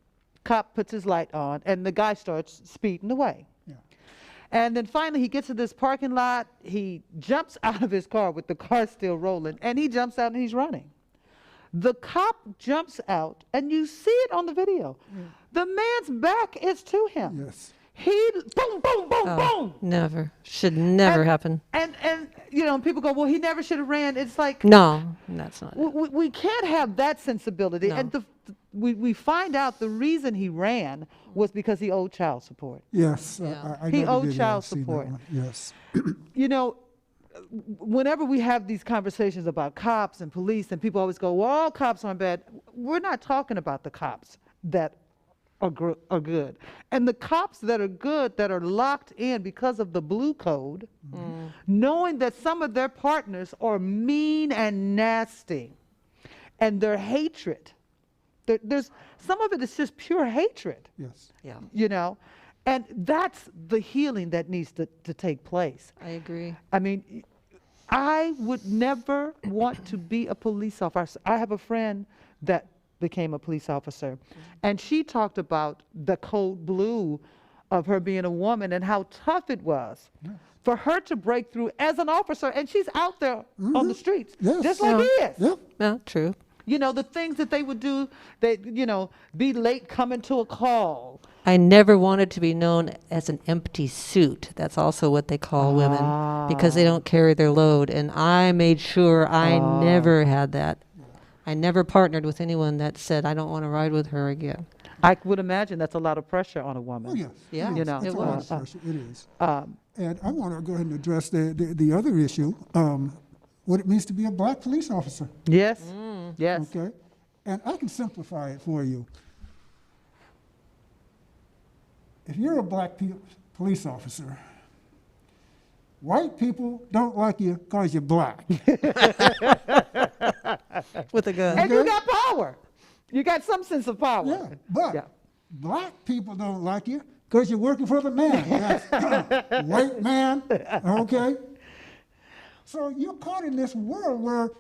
Cop puts his light on, and the guy starts speeding away. Yeah. And then finally, he gets to this parking lot. He jumps out of his car with the car still rolling, and he jumps out and he's running. The cop jumps out, and you see it on the video. The man's back is to him. Yes. He boom, boom, boom, Oh, boom. never. Should never And- happen. And you know, people go, well, he never should have ran. It's like, No, that's not it. we can't have that sensibility. No. And we find out the reason he ran was because he owed child support. Yes. Yeah. I He know the owed video. child I've seen that support. one. Yes. You know, whenever we have these conversations about cops and police, and people always go, well, all cops aren't bad. We're not talking about the cops that are good. And the cops that are good, that are locked in because of the blue code, knowing that some of their partners are mean and nasty, and their hatred, there's some of it is just pure hatred, Yes. Yeah, you know, and that's the healing that needs to take place. I agree. I mean, I would never want to be a police officer. I have a friend that became a police officer, and she talked about the code blue of her being a woman and how tough it was for her to break through as an officer, and she's out there on the streets, Yes. just like he is. Yep. Yeah, true. You know, the things that they would do, they, you know, be late coming to a call. I never wanted to be known as an empty suit. That's also what they call women because they don't carry their load. And I made sure I never had that. I never partnered with anyone that said, I don't want to ride with her again. I would imagine that's a lot of pressure on a woman. Oh, yes. Yeah, It you is. know, It's it a lot of was. pressure. It is. Um, And I want to go ahead and address the other issue, what it means to be a black police officer. yes, yes. Okay? And I can simplify it for you. If you're a black police officer, white people don't like you because you're black. With a gun. And you got power. You got some sense of power. Yeah, but Yeah. black people don't like you because you're working for the man. That's white man, okay? So you're caught in this world where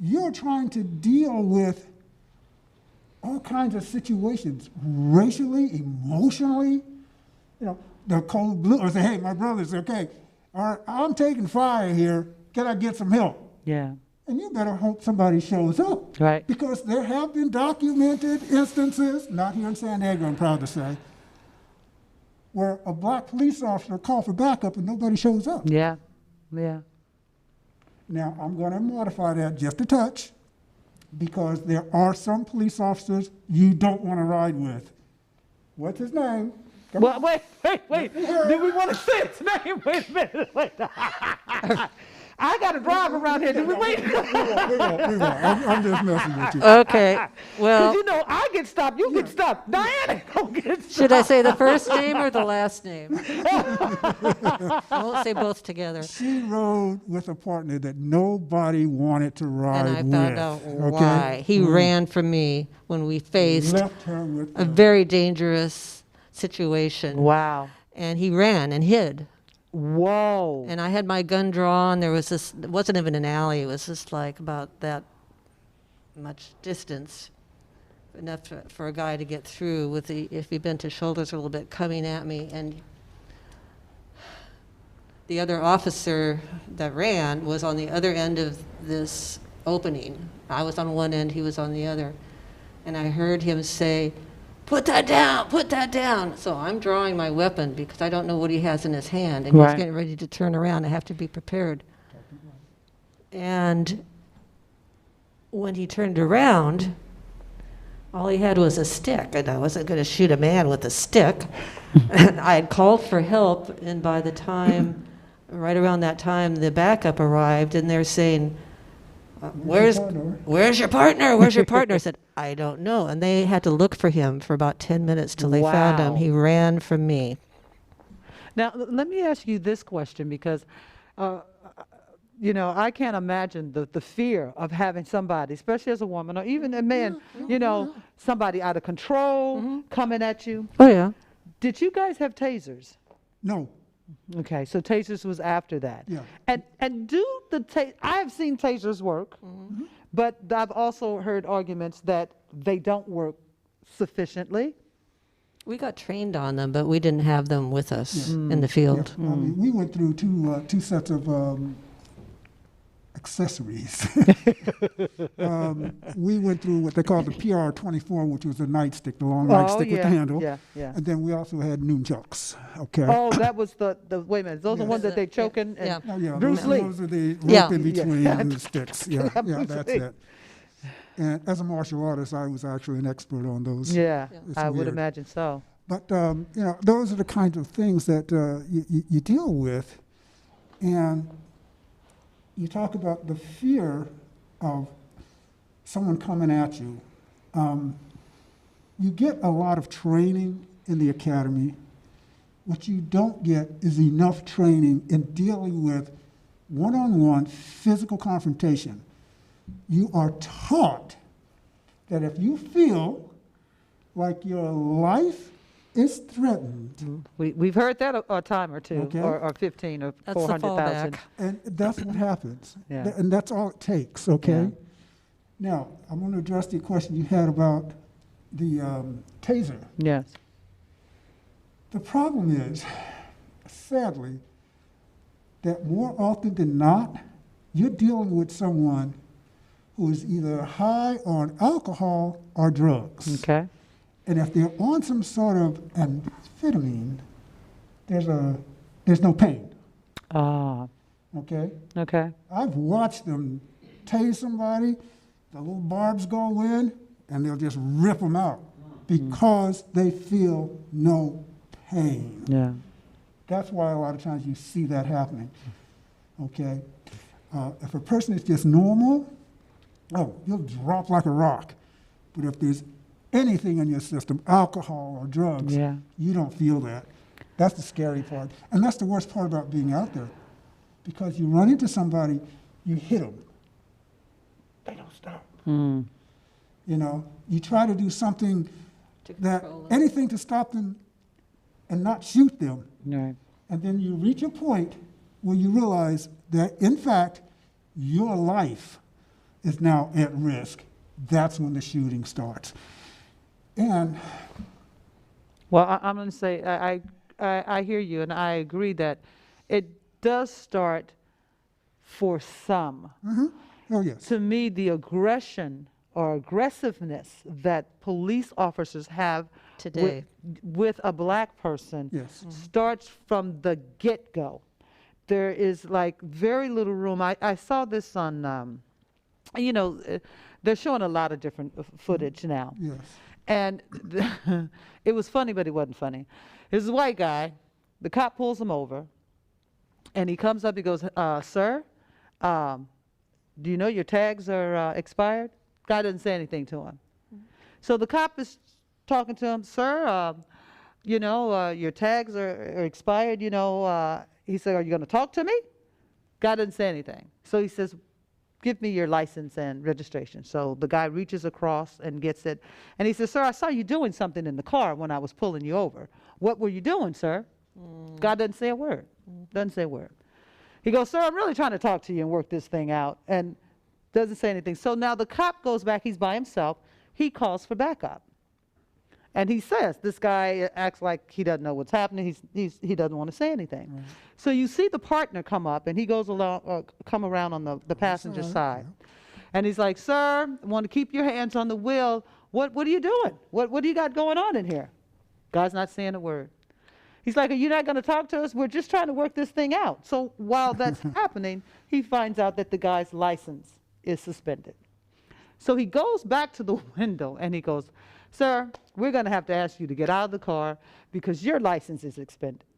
you're trying to deal with all kinds of situations, racially, emotionally. You know, the cold blue, or say, hey, my brother's okay. All right, I'm taking fire here. Can I get some help? Yeah. And you better hope somebody shows up. Right. Because there have been documented instances, not here in San Diego, I'm proud to say, where a black police officer called for backup and nobody shows up. Yeah. Yeah. Now, I'm going to modify that just a touch. because there are some police officers you don't want to ride with. What's his name? Come Well, wait. Do we want to say his name? Wait a minute. Wait. I got to drive around here. Do we wait? We won't. I'm just messing with you. Okay, Because well, you know, I get stopped, you get stopped. Diana don't get stopped. should I say the first name or the last name? I won't say both together. She rode with a partner that nobody wanted to ride And I with. found out okay? why. He ran from me when we faced Left her with a very dangerous situation. Wow. And he ran and hid. Whoa. And I had my gun drawn. There was this, it wasn't even an alley. It was just like about that much distance, enough for a guy to get through with the, if he bent his shoulders a little bit, coming at me. And the other officer that ran was on the other end of this opening. I was on one end, he was on the other. And I heard him say, "Put that down, put that down." So I'm drawing my weapon because I don't know what he has in his hand, and Right. he's getting ready to turn around. I have to be prepared. And when he turned around, all he had was a stick, and I wasn't going to shoot a man with a stick. And I had called for help, and by the time, right around that time, the backup arrived, and they're saying, where's your partner? Where's your partner? I said, I don't know. And they had to look for him for about 10 minutes till they found him. Wow. He ran from me. Now, let me ask you this question because, you know, I can't imagine the fear of having somebody, especially as a woman or even a man, you know, somebody out of control coming at you. Oh, yeah. Did you guys have tasers? No. Okay, so tasers was after that. Yeah. And do the I have seen tasers work, but I've also heard arguments that they don't work sufficiently. We got trained on them, but we didn't have them with us in the Yeah. field. I mean, we went through two sets of accessories. We went through what they call the PR-24, which was a nightstick, the long nightstick with the handle. Yeah, yeah. And then we also had nunchucks. Okay. Oh, that was the wait a minute. Those are Yes. ones that they Yeah. choking and Yeah. Oh, yeah, Bruce Lee. those are the rope Yeah. in between Yeah. and the sticks. Yeah, yeah, Bruce that's Lee. it. And as a martial artist, I was actually an expert on those. Yeah, It's I would weird. imagine so. But you know, those are the kinds of things that you deal with, and you talk about the fear of someone coming at you. You get a lot of training in the academy. What you don't get is enough training in dealing with one-on-one physical confrontation. You are taught that if you feel like your life is threatened, We've heard that a time or two, Okay. or 15 or That's the 400,000. fallback. and that's what happens. Yeah. And that's all it takes, okay? Yeah. Now, I'm going to address the question you had about the taser. Yes. The problem is, sadly, that more often than not, you're dealing with someone who is either high on alcohol or drugs. Okay. And if they're on some sort of amphetamine, there's no pain, Ah, okay? okay. I've watched them tase somebody, the little barbs go in, and they'll just rip them out because they feel no pain. Yeah. That's why a lot of times you see that happening, okay? If a person is just normal, you'll drop like a rock. But if there's anything in your system, alcohol or drugs, Yeah. you don't feel that. That's the scary part. And that's the worst part about being out there. Because you run into somebody, you hit them. They don't stop. Mm. You know, you try to do something To that, control them. anything to stop them and not shoot them. Right. And then you reach a point where you realize that, in fact, your life is now at risk. That's when the shooting starts. And Well, I'm going to say I hear you, and I agree that it does start for some. oh yes, To me, the aggression or aggressiveness that police officers have Today. with a black person yes, starts from the get-go. There is like very little room. I saw this on, you know, They're showing a lot of different footage now. Yes. And it was funny, but it wasn't funny. There's a white guy. The cop pulls him over, and he comes up. He goes, "Sir, do you know your tags are expired?" Guy doesn't say anything to him. So the cop is talking to him, "Sir, your tags are expired. He said, "Are you going to talk to me?" Guy doesn't say anything. So he says, "Give me your license and registration." So the guy reaches across and gets it. And he says, "Sir, I saw you doing something in the car when I was pulling you over. What were you doing, sir?" Guy doesn't say a word. Doesn't say a word. He goes, "Sir, I'm really trying to talk to you and work this thing out." And doesn't say anything. So now the cop goes back. He's by himself. He calls for backup. And he says, this guy acts like he doesn't know what's happening. He doesn't want to say anything. Right. So you see the partner come up, and he goes along, come around on the passenger side. Yeah. And he's like, "Sir, I want to keep your hands on the wheel. What are you doing? What do you got going on in here?" Guy's not saying a word. He's like, "Are you not going to talk to us? We're just trying to work this thing out." So while that's happening, he finds out that the guy's license is suspended. So he goes back to the window and he goes, "Sir, we're going to have to ask you to get out of the car because your license is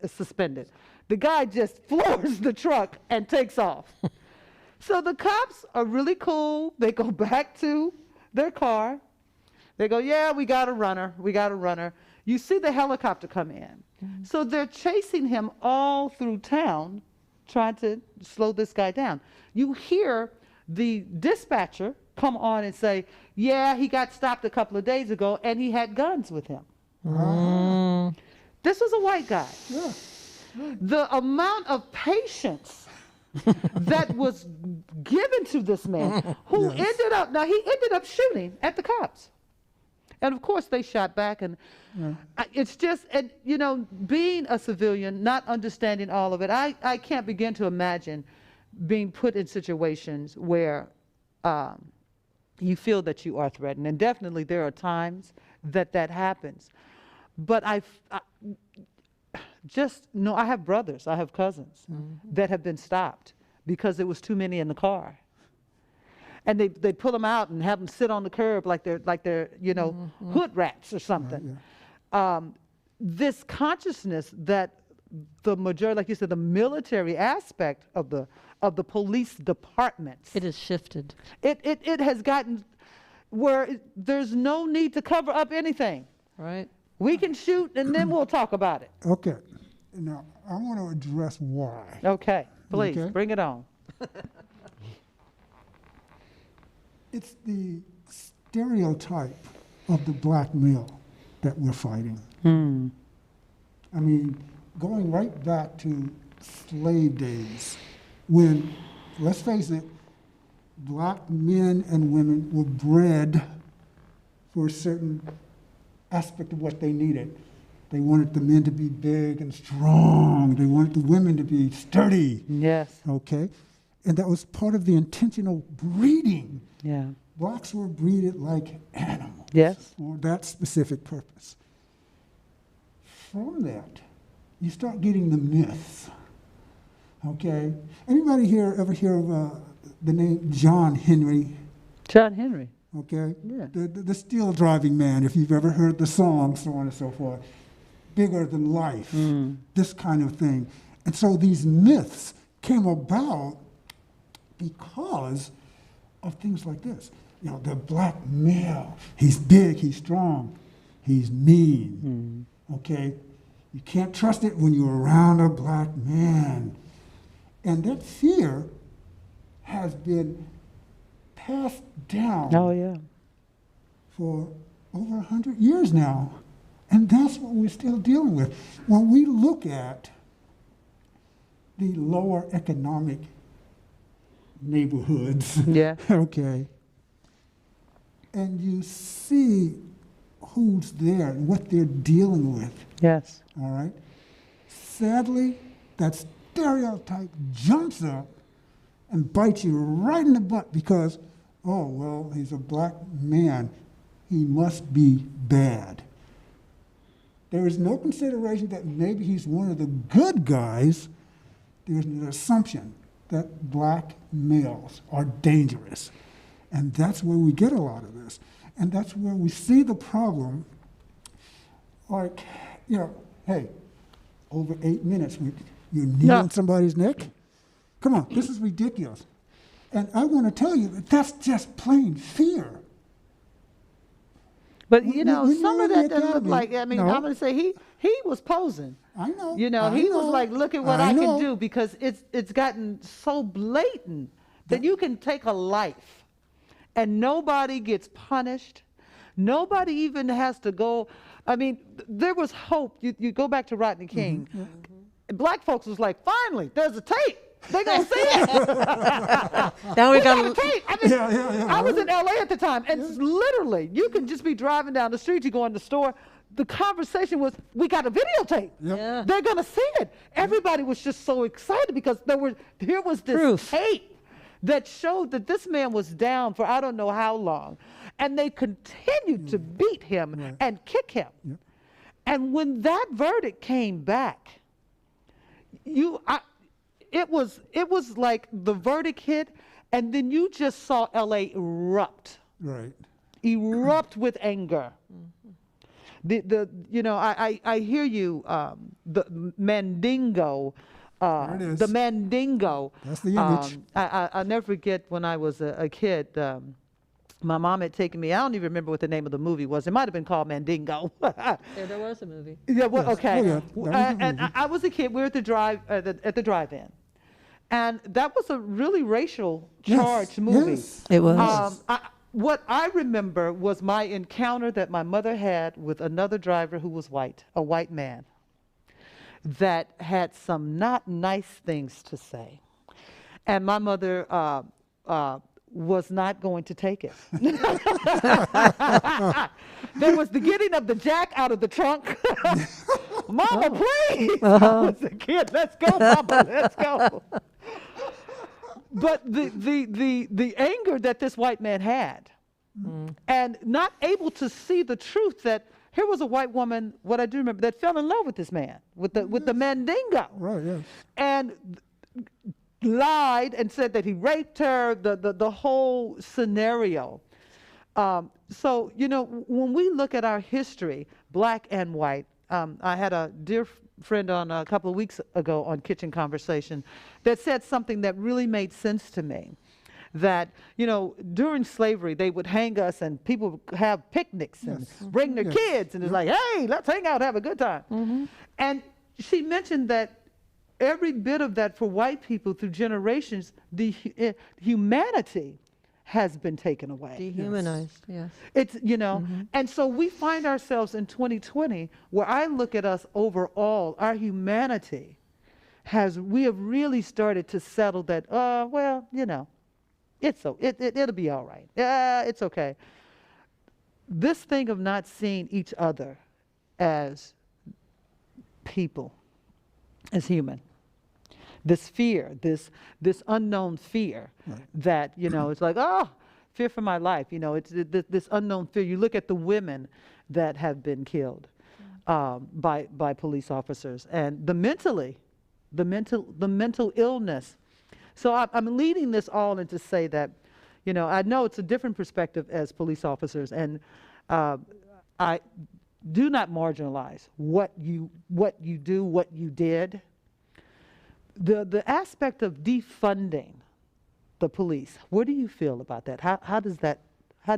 suspended." The guy just floors the truck and takes off. So the cops are really cool. They go back to their car. They go, "Yeah, we got a runner. We got a runner." You see the helicopter come in. Mm-hmm. So they're chasing him all through town, trying to slow this guy down. You hear the dispatcher come on and say, "Yeah, he got stopped a couple of days ago and he had guns with him." This was a white guy. Yeah. The amount of patience that was given to this man who ended up shooting at the cops. And of course they shot back, and it's just, and, being a civilian, not understanding all of it, I can't begin to imagine being put in situations where you feel that you are threatened. And definitely there are times that happens. But I have brothers, I have cousins that have been stopped because there was too many in the car. And they pull them out and have them sit on the curb like they're hood rats or something. This consciousness that the majority, like you said, the military aspect of the police departments. It has shifted. It has gotten where there's no need to cover up anything. Right. We can shoot and then we'll talk about it. Okay. Now, I want to address why. Okay. Please, Okay. bring it on. It's the stereotype of the black male that we're fighting. I mean, going right back to slave days, when, let's face it, black men and women were bred for a certain aspect of what they needed. They wanted the men to be big and strong. They wanted the women to be sturdy. Yes. Okay? And that was part of the intentional breeding. Yeah. Blacks were breeded like animals. Yes. For that specific purpose. From that, you start getting the myths. Okay? Anybody here ever hear of the name John Henry? John Henry. Okay? Yeah. The steel driving man, if you've ever heard the song, so on and so forth. Bigger than life. This kind of thing. And so these myths came about because of things like this. The black male, he's big, he's strong, he's mean. Okay? You can't trust it when you're around a black man. And that fear has been passed down for over 100 years now. And that's what we're still dealing with. When we look at the lower economic neighborhoods, okay, and you see who's there and what they're dealing with, yes, all right, sadly, that stereotype jumps up and bites you right in the butt because, oh, well, he's a black man. He must be bad. There is no consideration that maybe he's one of the good guys. There's an assumption that black males are dangerous. And that's where we get a lot of this. And that's where we see the problem. Like, hey, over 8 minutes, you knee on somebody's neck? Come on, this is ridiculous. And I want to tell you that that's just plain fear. But We- some we of know that the doesn't look academy. like. I mean, No. I'm going to say he was posing. I know. He was like, look at what I can do, because it's gotten so blatant that you can take a life and nobody gets punished. Nobody even has to go. I mean, there was hope. You go back to Rodney King. Black folks was like, finally, there's a tape. They gonna see it. Now we got a got tape. I mean, Yeah. I was in LA at the time, and literally, you can just be driving down the street, you go in the store. The conversation was, we got a videotape. Yeah. They're gonna see it. Everybody was just so excited because here was this Proof. tape that showed that this man was down for I don't know how long, and they continued to beat him and kick him. And when that verdict came back, it was like the verdict hit, and then you just saw LA erupt with anger. I hear you. The Mandingo. There it is. The Mandingo. That's the image. I'll never forget when I was a kid. My mom had taken me. I don't even remember what the name of the movie was. It might have been called Mandingo. there was a movie. Yeah, well, Yes. okay. Oh, yeah. That was a And movie. I was a kid. We were at the drive-in, and that was a really racial charged movie. Yes. It was. What I remember was my encounter that my mother had with another driver who was white, a white man, that had some not nice things to say, and my mother was not going to take it. There was the getting of the jack out of the trunk. Mama, please. I was a kid. Let's go, Mama. Let's go. But the anger that this white man had, and not able to see the truth that here was a white woman, what I do remember, that fell in love with this man, with the Mandingo. Right, yes. And lied and said that he raped her, the whole scenario. So, when we look at our history, black and white, I had a dear friend on a couple of weeks ago on Kitchen Conversation that said something that really made sense to me. That, during slavery, they would hang us and people would have picnics and bring their kids, and it's like, hey, let's hang out, have a good time. And she mentioned that every bit of that for white people through generations, the humanity has been taken away. Dehumanized, yes. It's, and so we find ourselves in 2020 where I look at us overall, our humanity we have really started to settle that, it'll be all right. Yeah, it's okay. This thing of not seeing each other as people, as human, this fear, this unknown fear that, it's like, fear for my life. It's this unknown fear. You look at the women that have been killed by police officers, and the mental illness. So I'm leading this all in to say that, I know it's a different perspective as police officers, and I do not marginalize what you do, what you did. The aspect of defunding the police, what do you feel about that? How do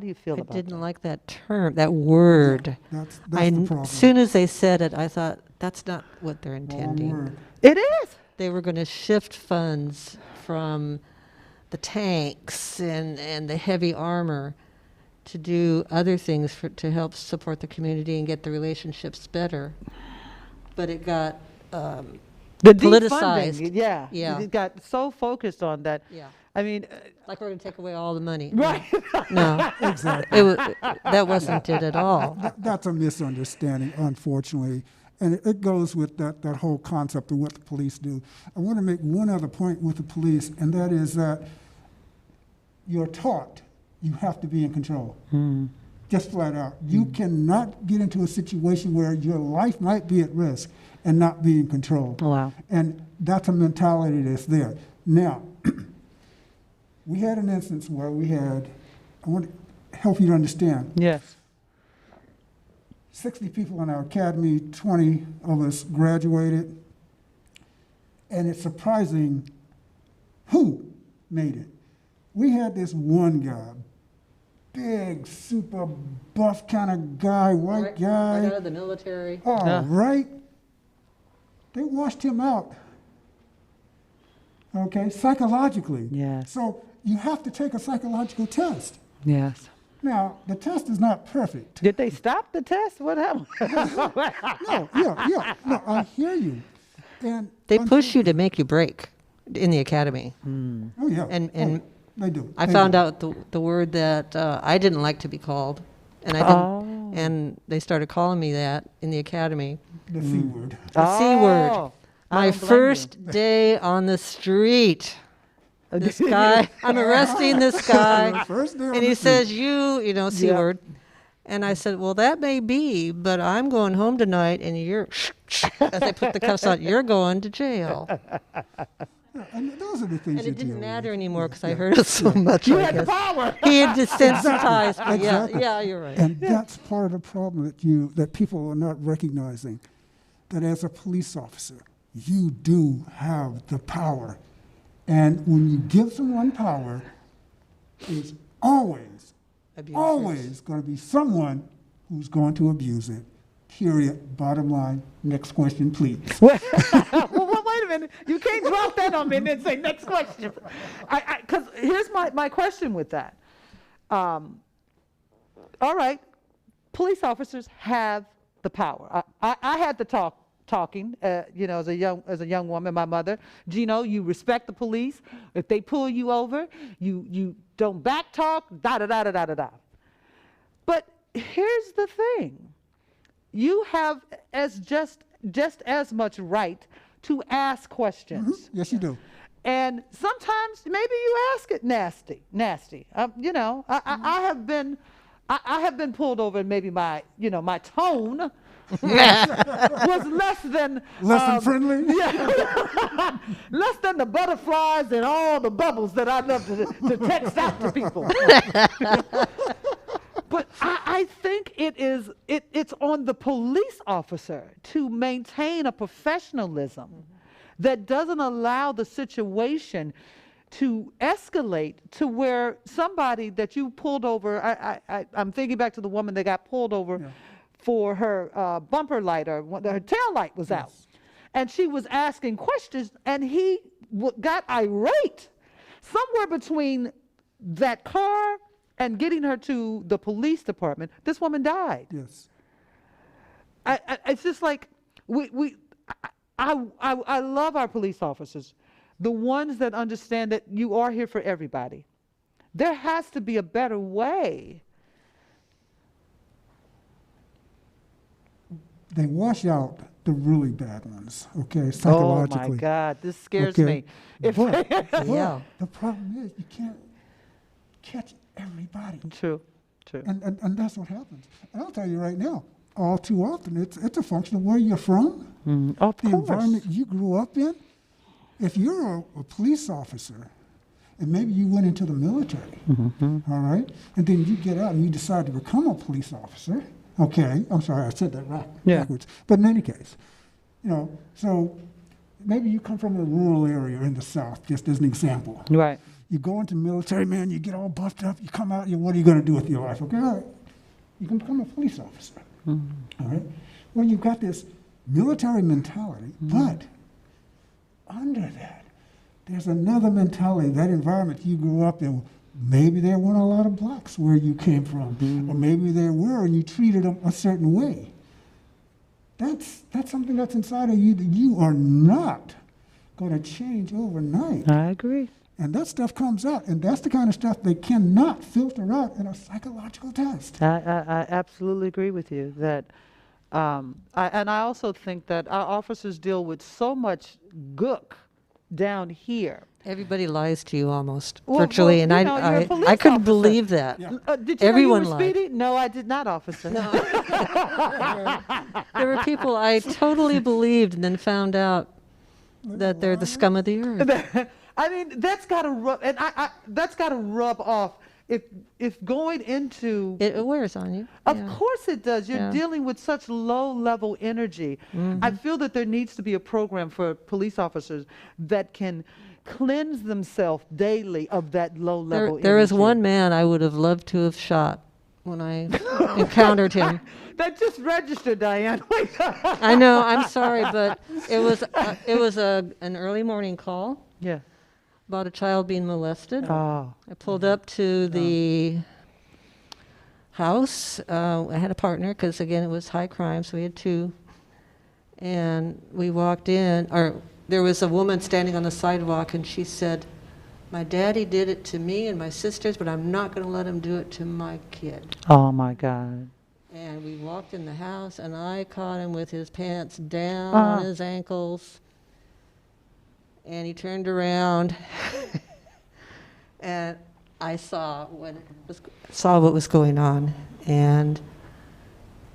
you feel about that? I didn't like that term, that word. That's the problem. As soon as they said it, I thought, that's not what they're Wrong intending. word. It is. They were going to shift funds from the tanks and the heavy armor to do other things to help support the community and get the relationships better. But it got The politicized. defunding, yeah. Yeah. It got so focused on that. Yeah. I mean, like we're going to take away all the money. right. No, Exactly. that wasn't it at all. That's a misunderstanding, unfortunately. And it goes with that whole concept of what the police do. I want to make one other point with the police, and that is that you're taught you have to be in control. Just flat out. You cannot get into a situation where your life might be at risk and not be in control. Wow. And that's a mentality that's there. Now, we had an instance where we had I want to help you to understand. Yes. 60 people in our academy, 20 of us graduated, and it's surprising who made it. We had this one guy, big, super buff kind of guy, white Right guy. out of the military. All Yeah. right. They washed him out. Okay, psychologically. Yes. So you have to take a psychological test. Yes. Now, the test is not perfect. Did they stop the test? What happened? No, I hear you. And They push you to make you break in the academy. Oh, yeah. And- Oh, and they do. I They found do. out the word that I didn't like to be called, and I didn't. And they started calling me that in the academy. The C word. The C word. Oh, I My don't blame first day on the street. you. This guy, I'm arresting this guy, First day on and the he street. says, you know, C Yeah. word. And I said, well, that may be, but I'm going home tonight, and you're, as I put the cuffs on, you're going to jail. Yeah, and those are the things And you it didn't deal matter with. anymore because I heard it so much. You I had the guess. power. He had desensitized me. Exactly. Yeah, you're right. And that's part of the problem that people are not recognizing. That as a police officer, you do have the power. And when you give someone power, it's always Abusers. going to be someone who's going to abuse it. Period. Bottom line. Next question, please. Well, wait a minute. You can't drop that on me and then say, next question. Because here's my question with that. All right, police officers have the power. I had the talking, you know, as a young woman, my mother. Gino, you respect the police. If they pull you over, you don't back talk, da-da-da-da-da-da-da. But here's the thing. You have just as much right to ask questions. Yes, you do. And sometimes maybe you ask it nasty. You know, I have been pulled over and maybe my tone was less than Friendly? yeah, less than the butterflies and all the bubbles that I love to text out to people. But I think it's on the police officer to maintain a professionalism that doesn't allow the situation to escalate to where somebody that you pulled over, I'm thinking back to the woman that got pulled over for her bumper light or her tail light was out. And she was asking questions and he got irate. Somewhere between that car and getting her to the police department, this woman died. Yes. It's just like I love our police officers, the ones that understand that you are here for everybody. There has to be a better way. They wash out the really bad ones, okay, psychologically. Oh my God, this scares Okay. me. But Yeah. the problem is you can't catch everybody. True. And that's what happens. And I'll tell you right now, all too often, it's a function of where you're from, Of the course. environment you grew up in. If you're a police officer, and maybe you went into the military, all right, and then you get out and you decide to become a police officer, okay, I'm sorry, I said that backwards. But in any case, you know, so maybe you come from a rural area in the South, just as an example. Right. You go into the military, man, you get all buffed up, you come out, what are you going to do with your life? Okay, all right, you can become a police officer. All right? Well, you've got this military mentality, but under that, there's another mentality, that environment you grew up in. Maybe there weren't a lot of blacks where you came from, or maybe there were, and you treated them a certain way. That's something that's inside of you that you are not going to change overnight. I agree. And that stuff comes out, and that's the kind of stuff they cannot filter out in a psychological test. I absolutely agree with you that, and I also think that our officers deal with so much gook down here. Everybody lies to you almost, Well, virtually, and you know, you're a I police couldn't officer. believe that. Did you Everyone know you were lied. speedy? No, I did not, officer. There were people I totally believed and then found out that they're the scum of the earth. I mean, that's got to rub, and that's got to rub off if going into It wears on you. Of Yeah. course it does. You're Yeah. dealing with such low level energy. I feel that there needs to be a program for police officers that can cleanse themselves daily of that low level energy. There is one man I would have loved to have shot when I encountered him. That just registered, Diane. I know, I'm sorry, but it was an early morning call Yeah. about a child being molested. Oh. I pulled up to the house. I had a partner because, again, it was high crime, so we had two. And we walked in, or there was a woman standing on the sidewalk, and she said, "My daddy did it to me and my sisters, but I'm not going to let him do it to my kid." Oh my God. And we walked in the house, and I caught him with his pants down on his ankles. And he turned around, and I saw what was going on, and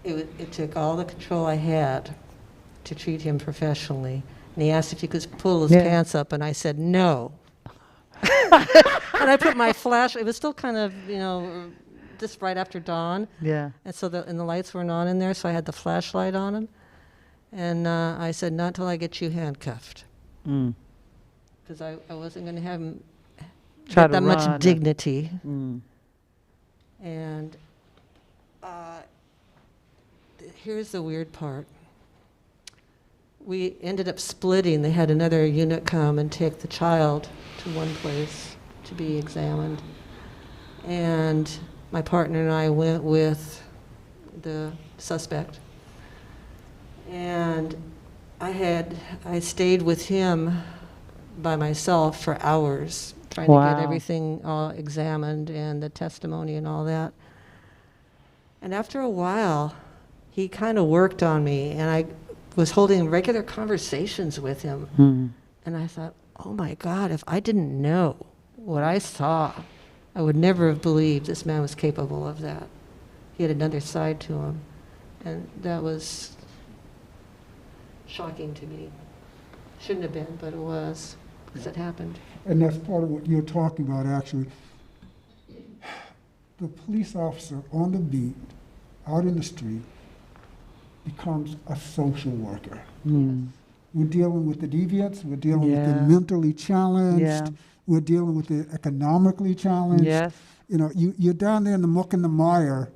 it took all the control I had to treat him professionally. And he asked if he could pull his pants up, and I said no. And I put my flash. It was still kind of, just right after dawn. Yeah. And so and the lights weren't on in there, so I had the flashlight on him. And I said, "Not until I get you handcuffed." Mm. Because I wasn't going to have him Try get to that run. much dignity. Mm. And here's the weird part. We ended up splitting. They had another unit come and take the child to one place to be examined. And my partner and I went with the suspect. And I stayed with him by myself for hours, trying to Wow. get everything all examined and the testimony and all that. And after a while, he kind of worked on me, and I was holding regular conversations with him. Mm. And I thought, oh my God, if I didn't know what I saw, I would never have believed this man was capable of that. He had another side to him. And that was shocking to me. Shouldn't have been, but it was, because it happened. And that's part of what you're talking about, actually. The police officer on the beat, out in the street, becomes a social worker. Mm. We're dealing with the deviants, we're dealing with the Yeah. mentally challenged, Yeah. we're dealing with the economically challenged. Yes. You're down there in the muck and the mire,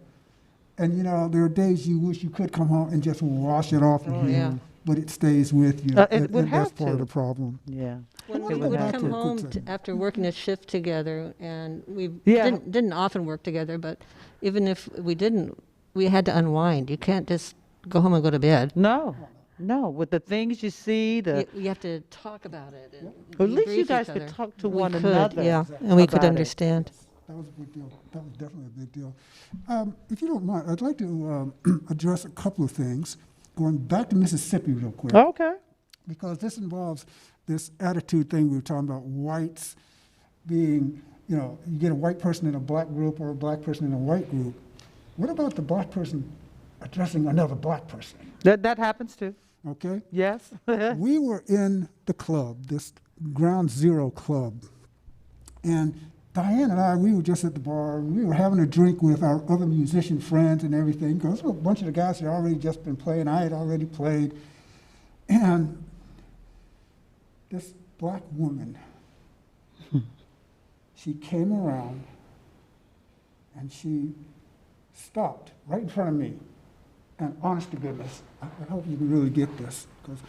and there are days you wish you could come home and just wash it off of Oh, you, yeah. but it stays with you. It would and that's have part of to. the problem. Yeah. When I we wanna go would back come to a quick home second. after working a shift together, and we Yeah. didn't often work together, but even if we didn't, we had to unwind. You can't just go home and go to bed. No. With the things you see, You have to talk about it. And at least debrief you each guys could other. talk to We one could, another. Yeah, and we could about it. understand. That was a big deal. That was definitely a big deal. If you don't mind, I'd like to address a couple of things, going back to Mississippi real quick, Okay. because this involves this attitude thing we were talking about, whites being, you get a white person in a black group or a black person in a white group. What about the black person addressing another black person? That happens too. Okay? Yes. We were in the club, this Ground Zero club, and Diane and I, we were just at the bar, and we were having a drink with our other musician friends and everything, because a bunch of the guys had already just been playing. I had already played. And this black woman, she came around, and she stopped right in front of me. And honest to goodness, I hope you can really get this, because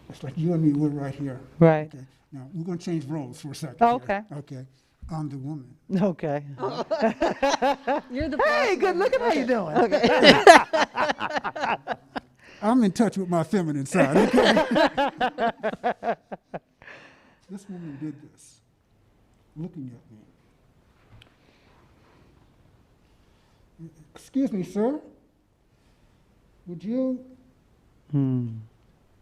it's like you and me, we're right here. Right. Okay. Now, we're going to change roles for a second. Oh, here. Okay. I'm the woman. Okay. You're the Hey, good. Look at how you doing. I'm in touch with my feminine side, okay? This woman did this, looking at me. Excuse me, sir. Would you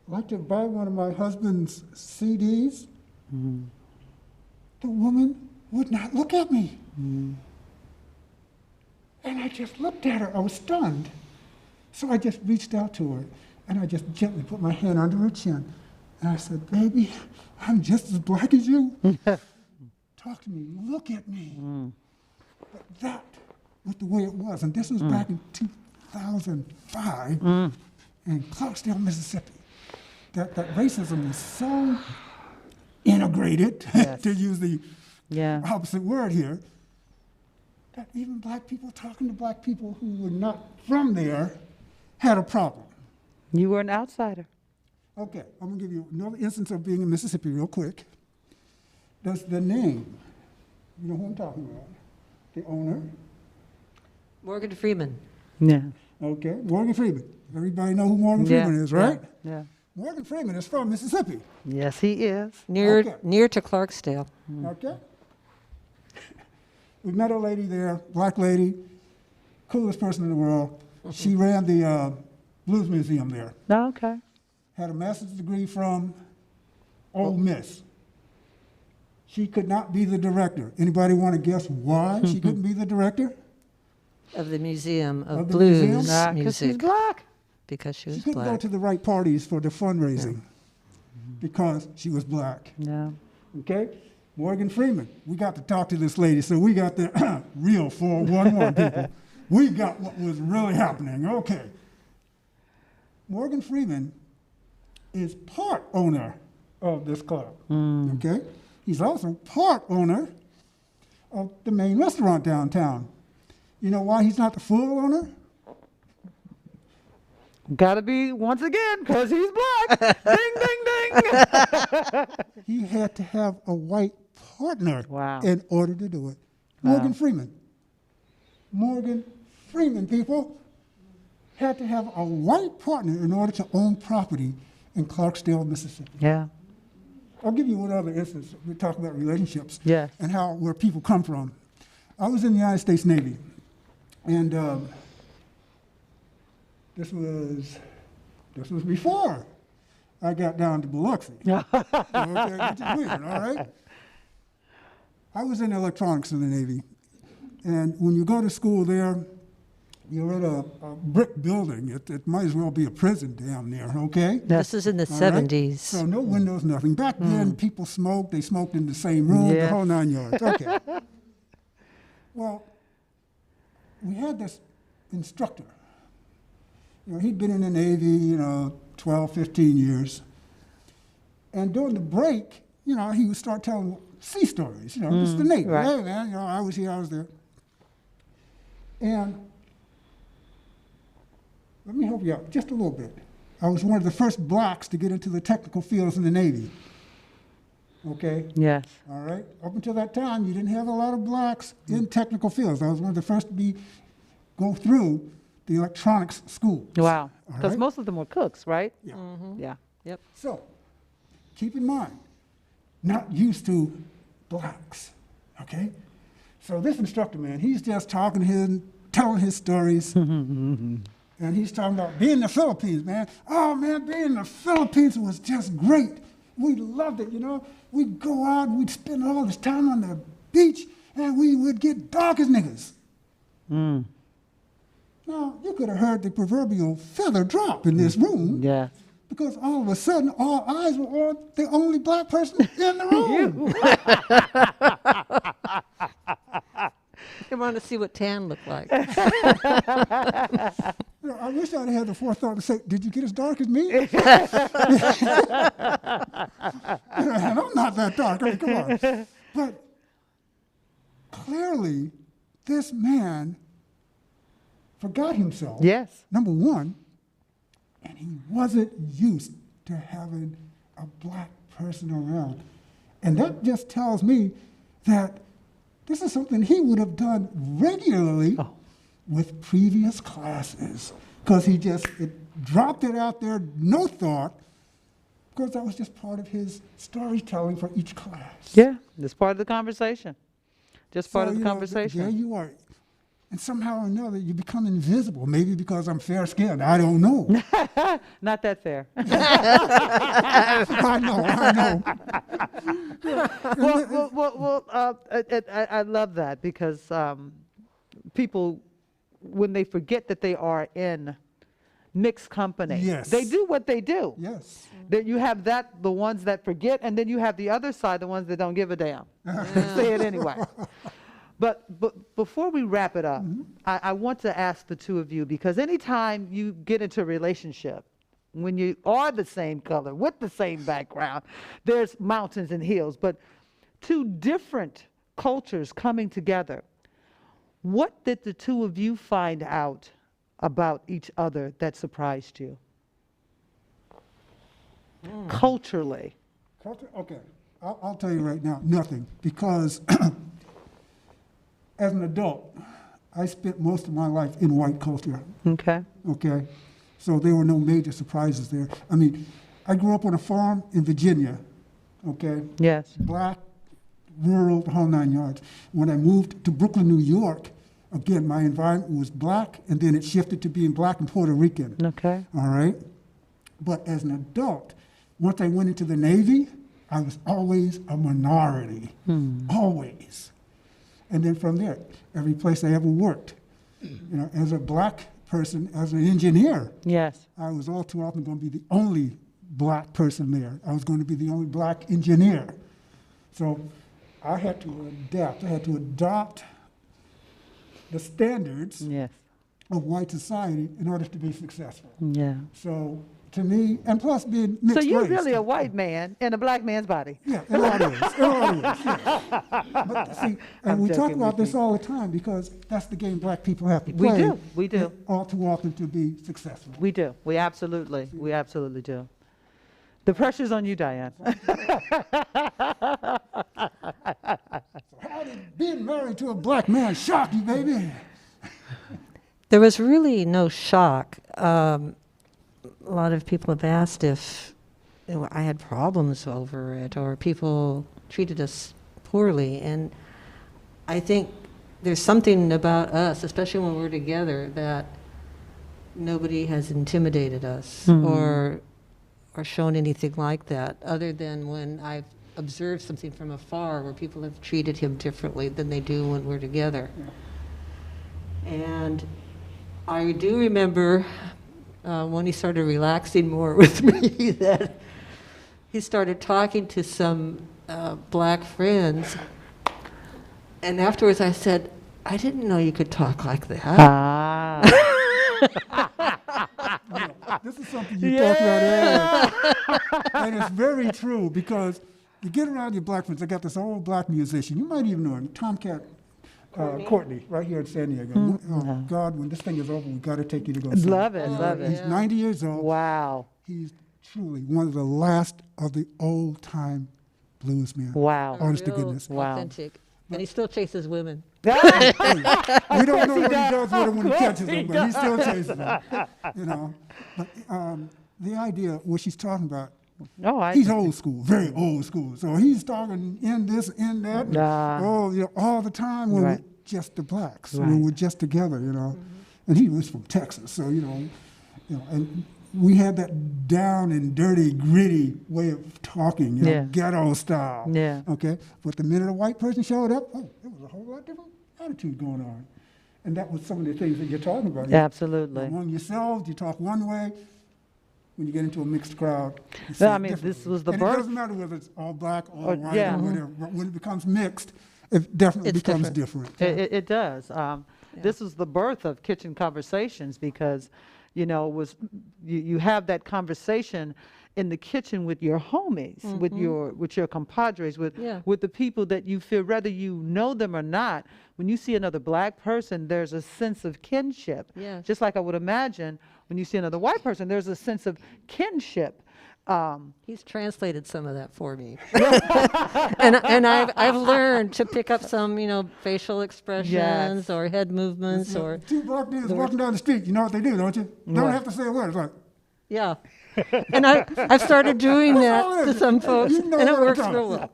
like to buy one of my husband's CDs? The woman would not look at me. And I just looked at her. I was stunned. So I just reached out to her, and I just gently put my hand under her chin. And I said, baby, I'm just as black as you. Talk to me. Look at me. But that was the way it was. And this was back in 2005 in Clarksdale, Mississippi. That racism was so integrated, Yes. to use the Yeah. opposite word here, that even black people talking to black people who were not from there had a problem. You were an outsider. Okay, I'm gonna give you another instance of being in Mississippi real quick. Does the name, you know who I'm talking about? The owner? Morgan Freeman. Yeah. Okay, Morgan Freeman. Everybody know who Morgan Yeah. Freeman is, right? Yeah. Morgan Freeman is from Mississippi, Yes, he is. Near Okay. near to Clarksdale. okay? We met a lady there, black lady, coolest person in the world. She ran the Blues Museum there. Oh, okay. Had a master's degree from Ole Miss. She could not be the director. Anybody want to guess why she couldn't be the director? Of the Museum of Of the museum? Blues Nah, 'cause she's Music. black. Because she She was couldn't go black. to the right parties for the fundraising because she was black. Yeah. Okay? Morgan Freeman. We got to talk to this lady, so we got the real 411 people. We got what was really happening. Okay. Morgan Freeman is part owner of this club. Okay? He's also part owner of the main restaurant downtown. You know why he's not the full owner? Gotta be, once again, because he's black. Ding, ding, ding. He had to have a white partner Wow. in order to do it. Wow. Morgan Freeman. Morgan Freeman, people, had to have a white partner in order to own property in Clarksdale, Mississippi. Yeah. I'll give you one other instance. We talk about relationships Yes. and how where people come from. I was in the United States Navy, and this was before I got down to Biloxi. Okay, which is weird, all right? I was in electronics in the Navy, and when you go to school there, you're in a brick building. It might as well be a prison damn near, okay? This is in the All right? 70s. So no windows, nothing. Back then, people smoked. They smoked in the same room, the Yes. whole 9 yards. Okay. Well, we had this instructor. You know, he'd been in the Navy, 12, 15 years. And during the break, he would start telling sea stories, just the Navy. right. Hey, man, I was here, I was there. And let me help you out just a little bit. I was one of the first blacks to get into the technical fields in the Navy. Okay? Yes. All right? Up until that time, you didn't have a lot of blacks in technical fields. I was one of the first to go through the electronics school. Wow. All Because right? most of them were cooks, right? Yeah. Yeah. Yep. So, keep in mind, not used to blacks, okay? So this instructor, man, he's just telling his stories, and he's talking about being in the Philippines, man. Oh, man, being in the Philippines was just great. We loved it, We'd go out, we'd spend all this time on the beach, and we would get dark as niggas. Now, you could have heard the proverbial feather drop in this room. Yeah. Because all of a sudden, all eyes were on the only black person in the room. I want to see what tan looked like. I wish I'd had the forethought to say, "Did you get as dark as me?" And I'm not that dark. I mean, come on. But clearly, this man forgot himself. Yes. Number one, and he wasn't used to having a black person around. And that just tells me that this is something he would have done regularly with previous classes. Because he just dropped it out there, no thought, because that was just part of his storytelling for each class. Yeah. That's part of the conversation. Just part So, of the there conversation. you are. And somehow or another, you become invisible. Maybe because I'm fair-skinned. I don't know. Not that fair. I know. I love that because people, when they forget that they are in mixed company, Yes. they do what they do. Yes. That you have the ones that forget, and then you have the other side, the ones that don't give a damn. Say it anyway. But before we wrap it up, I want to ask the two of you, because anytime you get into a relationship, when you are the same color, with the same background, there's mountains and hills, but two different cultures coming together, what did the two of you find out about each other that surprised you? Culturally. Okay, I'll tell you right now, nothing, because as an adult, I spent most of my life in white culture, Okay. okay? So there were no major surprises there. I mean, I grew up on a farm in Virginia, okay? Yes. Black, rural, the whole 9 yards. When I moved to Brooklyn, New York, again, my environment was black, and then it shifted to being black and Puerto Rican, Okay. all right? But as an adult, once I went into the Navy, I was always a minority, always. And then from there, every place I ever worked, as a black person, as an engineer, Yes. I was all too often going to be the only black person there. I was going to be the only black engineer. So I had to adapt. I had to adopt the standards Yes. of white society in order to be successful. Yeah. So to me, and plus being mixed So you're race. really a white man in a black man's body. Yeah, in a lot of ways. In a lot of ways, yeah. But see, I'm and we talk joking about with this you. all the time because that's the game black people have to We play. do, we do. All too often to be successful. We do. We absolutely do. The pressure's on you, Diane. How did being married to a black man shock you, baby? There was really no shock. A lot of people have asked if I had problems over it or people treated us poorly. And I think there's something about us, especially when we're together, that nobody has intimidated us or shown anything like that, other than when I've observed something from afar where people have treated him differently than they do when we're together. And I do remember when he started relaxing more with me, that he started talking to some black friends. And afterwards I said, I didn't know you could talk like that. Ah. This is something you talked about earlier. And it's very true because you get around your black friends. I got this old black musician. You might even know him, Tomcat Courtney, right here in San Diego. Oh, God, when this thing is over, we got to take you to go see him. Love it, love it. He's 90 years old. Wow. He's truly one of the last of the old-time bluesmen. Wow. Honest to Real goodness. Wow. Authentic. And he still chases women. We don't know what he does with him when he catches them, but he still chases them. But the idea, what she's talking about, No, he's old school, very old school. So he's talking in this, in that, all the time when Right. we're just the blacks, Right. when we're just together, And he was from Texas, so and we had that down and dirty, gritty way of talking, Yeah. ghetto style. Yeah. Okay, but the minute a white person showed up, there was a whole lot different attitude going on, and that was some of the things that you're talking about. Absolutely. Among yourselves, you talk one way. When you get into a mixed crowd, you say I it mean, this differently. was the and birth. it doesn't matter whether it's all black, all Or- white, yeah. or whatever. But when it becomes mixed, it definitely It's becomes different. different. It does. This was the birth of Kitchen Conversations because, it was you have that conversation in the kitchen with your homies, with your compadres, Yeah. with the people that you feel, whether you know them or not. When you see another black person, there's a sense of kinship. Yes. Just like I would imagine when you see another white person, there's a sense of kinship. He's translated some of that for me. and I've learned to pick up some, facial expressions Yes. or head movements or, Two black dudes walking down the street, you know what they do, don't you? Don't What? have to say a word. It's like, yeah. And I've started doing that all it to is. some folks, You know and it where it works comes. real well.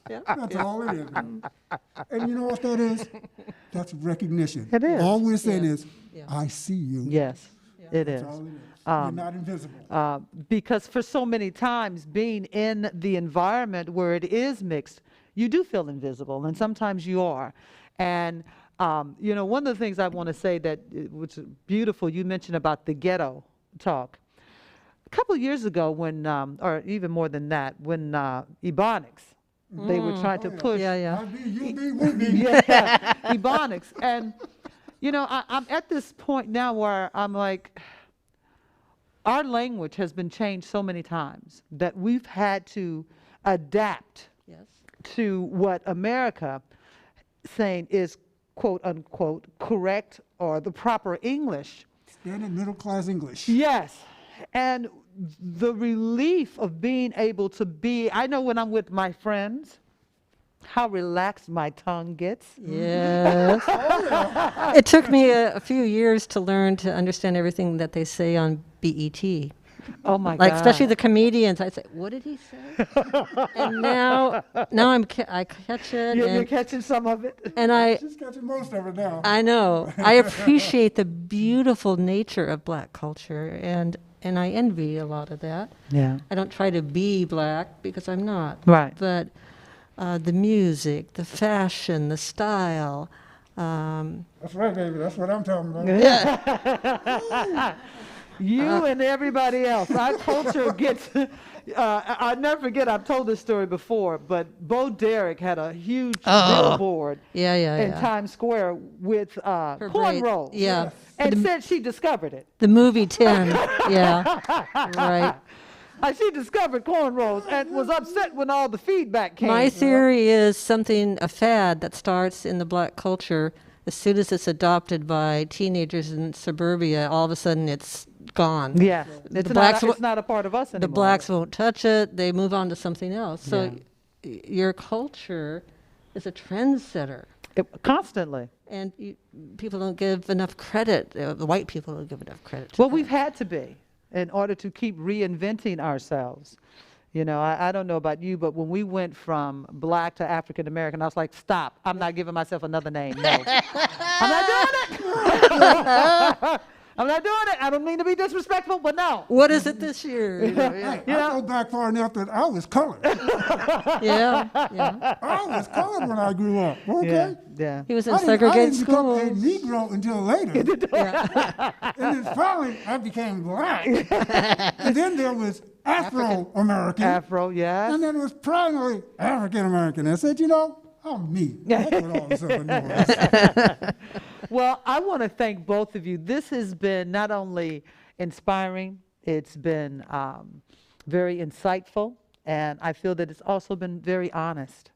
Yeah. that's all it is. And you know what that is? That's recognition. It is. All we're saying Yeah. is, Yeah. I see you. Yes, it is. That's all it is. You're not invisible. Because for so many times being in the environment where it is mixed, you do feel invisible, and sometimes you are. And, one of the things I want to say which is beautiful, you mentioned about the ghetto talk. A couple years ago when, or even more than that, when Ebonics they were trying to push. Yeah, yeah. I be, you be, we be. Yeah, Ebonics. And, I'm at this point now where I'm like, our language has been changed so many times that we've had to adapt Yes. to what America saying is quote unquote correct or the proper English. Standard middle class English. Yes. And the relief of being able to be, I know when I'm with my friends, how relaxed my tongue gets. Yes. It took me a few years to learn to understand everything that they say on BET. Oh my Like, God. especially the comedians. I say, what did he say? And now I catch it. You're and catching some of it. and I, She's catching most of it now. I know. I appreciate the beautiful nature of black culture, and I envy a lot of that. Yeah. I don't try to be black because I'm not. Right. But the music, the fashion, the style. That's right, baby. That's what I'm talking about. You and everybody else. Our culture gets, I'll never forget, I've told this story before, but Bo Derek had a huge billboard Yeah, yeah, in yeah. Times Square with Her braid- cornrows. Yeah. And said she discovered it. The movie 10. Yeah. Right. She discovered cornrows and was upset when all the feedback came. My theory is a fad that starts in the black culture. As soon as it's adopted by teenagers in suburbia, all of a sudden it's gone. Yeah. blacks It's not a part of us anymore. The blacks won't touch it. They move on to something else. So Yeah. your culture is a trendsetter. Constantly. And people don't give enough credit. The white people don't give enough credit. To Well, that. we've had to be in order to keep reinventing ourselves. I don't know about you, but when we went from black to African American, I was like, stop. I'm not giving myself another name. No. I'm not doing it. I'm not doing it. I don't mean to be disrespectful, but no. What is it this year? Yeah. I go back far enough that I was colored. Yeah. Yeah. I was colored when I grew up. Okay. Yeah. He was in I segregated didn't become a schools. Negro until later. And then finally I became black. And then there was Afro-American. Afro, yes. And then it was primarily African-American. I said, I'm me. That's what all this other noise. Well, I want to thank both of you. This has been not only inspiring, it's been very insightful, and I feel that it's also been very honest.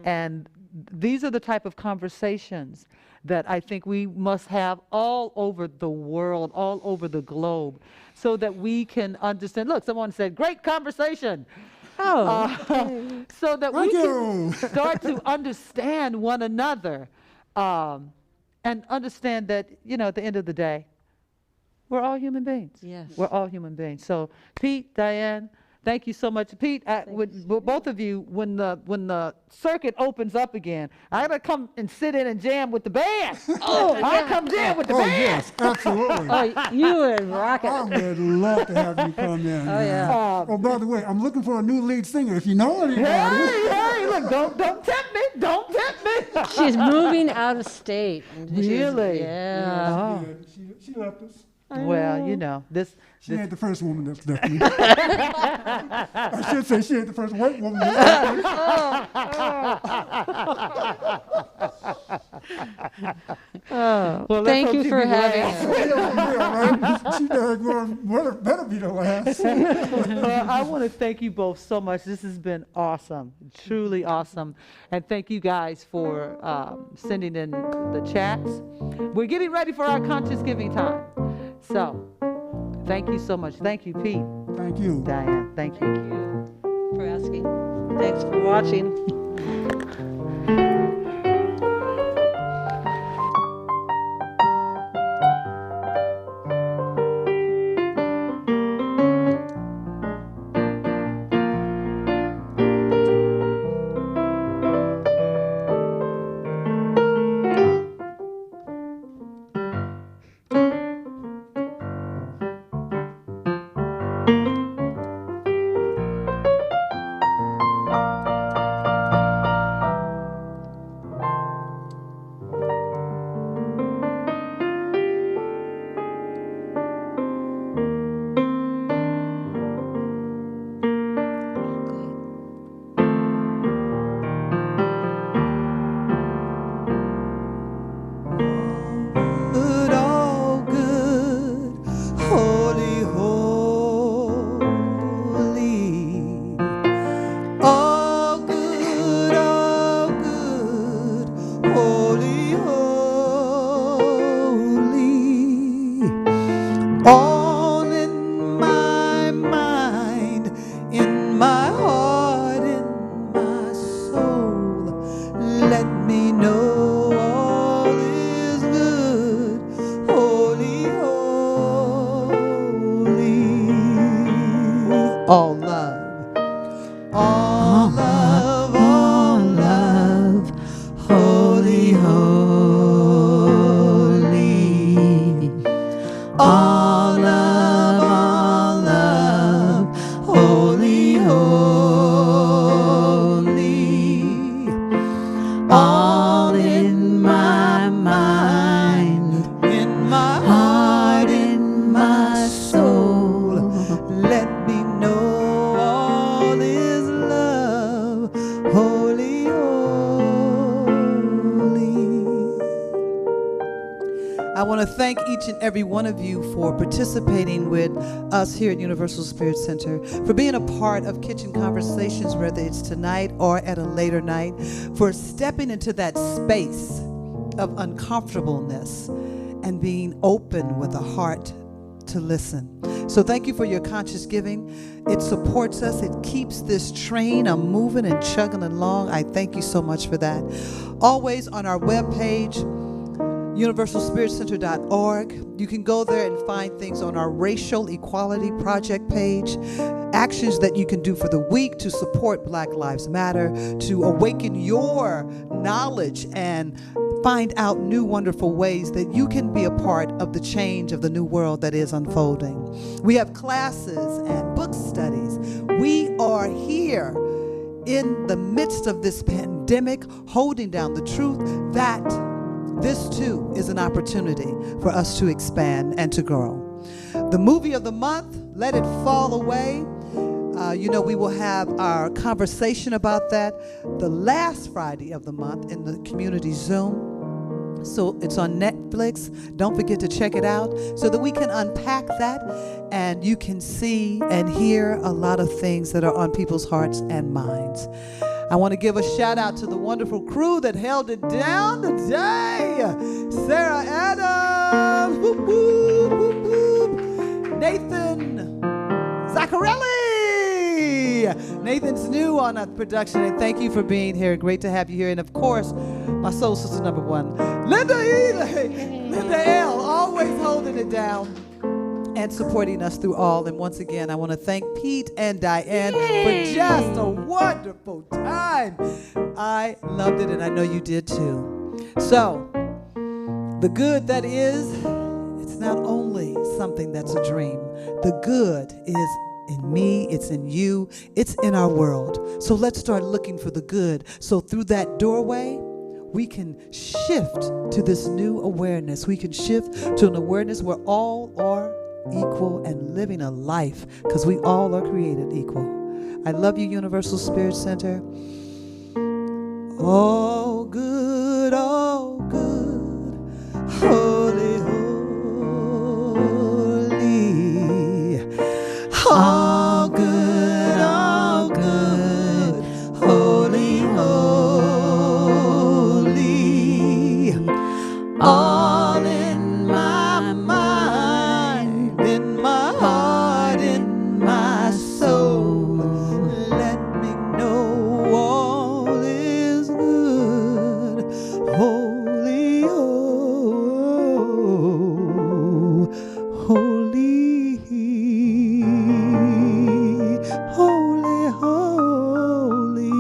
And these are the type of conversations that I think we must have all over the world, all over the globe, so that we can understand. Look, someone said, great conversation. So that we Thank you. can start to understand one another and understand that, at the end of the day, we're all human beings. Yes. We're all human beings. So, Pete, Diane, thank you so much. Pete, with both of you, when the circuit opens up again, I gotta come and sit in and jam with the band. I come jam with the Oh, band. yes, absolutely. Oh, you would rock I it. would love to have you come in. Oh, yeah. Oh, by the way, I'm looking for a new lead singer. If you know anybody. Hey, look, don't tempt me. Don't tempt me. She's moving out of state. Really? Yeah. She left us. Well, this. She ain't the first woman that's left me. I should say she ain't the first white woman that's left me. Well, let's Thank hope you she for be having last. us. Yeah, right? She better be the last. Well, I want to thank you both so much. This has been awesome, truly awesome. And thank you guys for sending in the chats. We're getting ready for our conscious giving time. So, thank you so much. Thank you, Pete. Thank you. Diane, thank you. Thank you for asking. Thanks for watching. All love. All love, all love. Holy, holy. All love, holy, holy. All in my mind, in my heart, in my soul. Let me know all is love, holy, holy. I want to thank each and every one of you for participating with us here at Universal Spirit Center, for being a part of Kitchen Conversations, whether it's tonight or at a later night, for stepping into that space of uncomfortableness and being open with a heart to listen. So thank you for your conscious giving. It supports us. It keeps this train moving and chugging along. I thank you so much for that. Always on our webpage, universalspiritcenter.org. You can go there and find things on our Racial Equality Project page, actions that you can do for the week to support Black Lives Matter, to awaken your knowledge and find out new wonderful ways that you can be a part of the change of the new world that is unfolding. We have classes and book studies. We are here in the midst of this pandemic, holding down the truth that this too is an opportunity for us to expand and to grow. The movie of the month, Let It Fall Away. We will have our conversation about that the last Friday of the month in the community Zoom. So it's on Netflix. Don't forget to check it out so that we can unpack that and you can see and hear a lot of things that are on people's hearts and minds. I want to give a shout out to the wonderful crew that held it down today. Sarah Adams, whoop, whoop, whoop, whoop. Nathan Zaccarelli. Nathan's new on our production, and thank you for being here. Great to have you here. And of course, my soul sister number one, Linda L, always holding it down and supporting us through all. And once again, I want to thank Pete and Diane for just a wonderful time. I loved it, and I know you did too. So, the good that is, it's not only something that's a dream. The good is in me, it's in you, it's in our world. So let's start looking for the good. So through that doorway, we can shift to this new awareness. We can shift to an awareness where all are equal and living a life, because we all are created equal. I love you, Universal Spirit Center. All good, holy, holy. All good, holy, holy. All in my mind, in my heart, in my soul. Let me know all is good. Holy, oh, holy, holy, holy.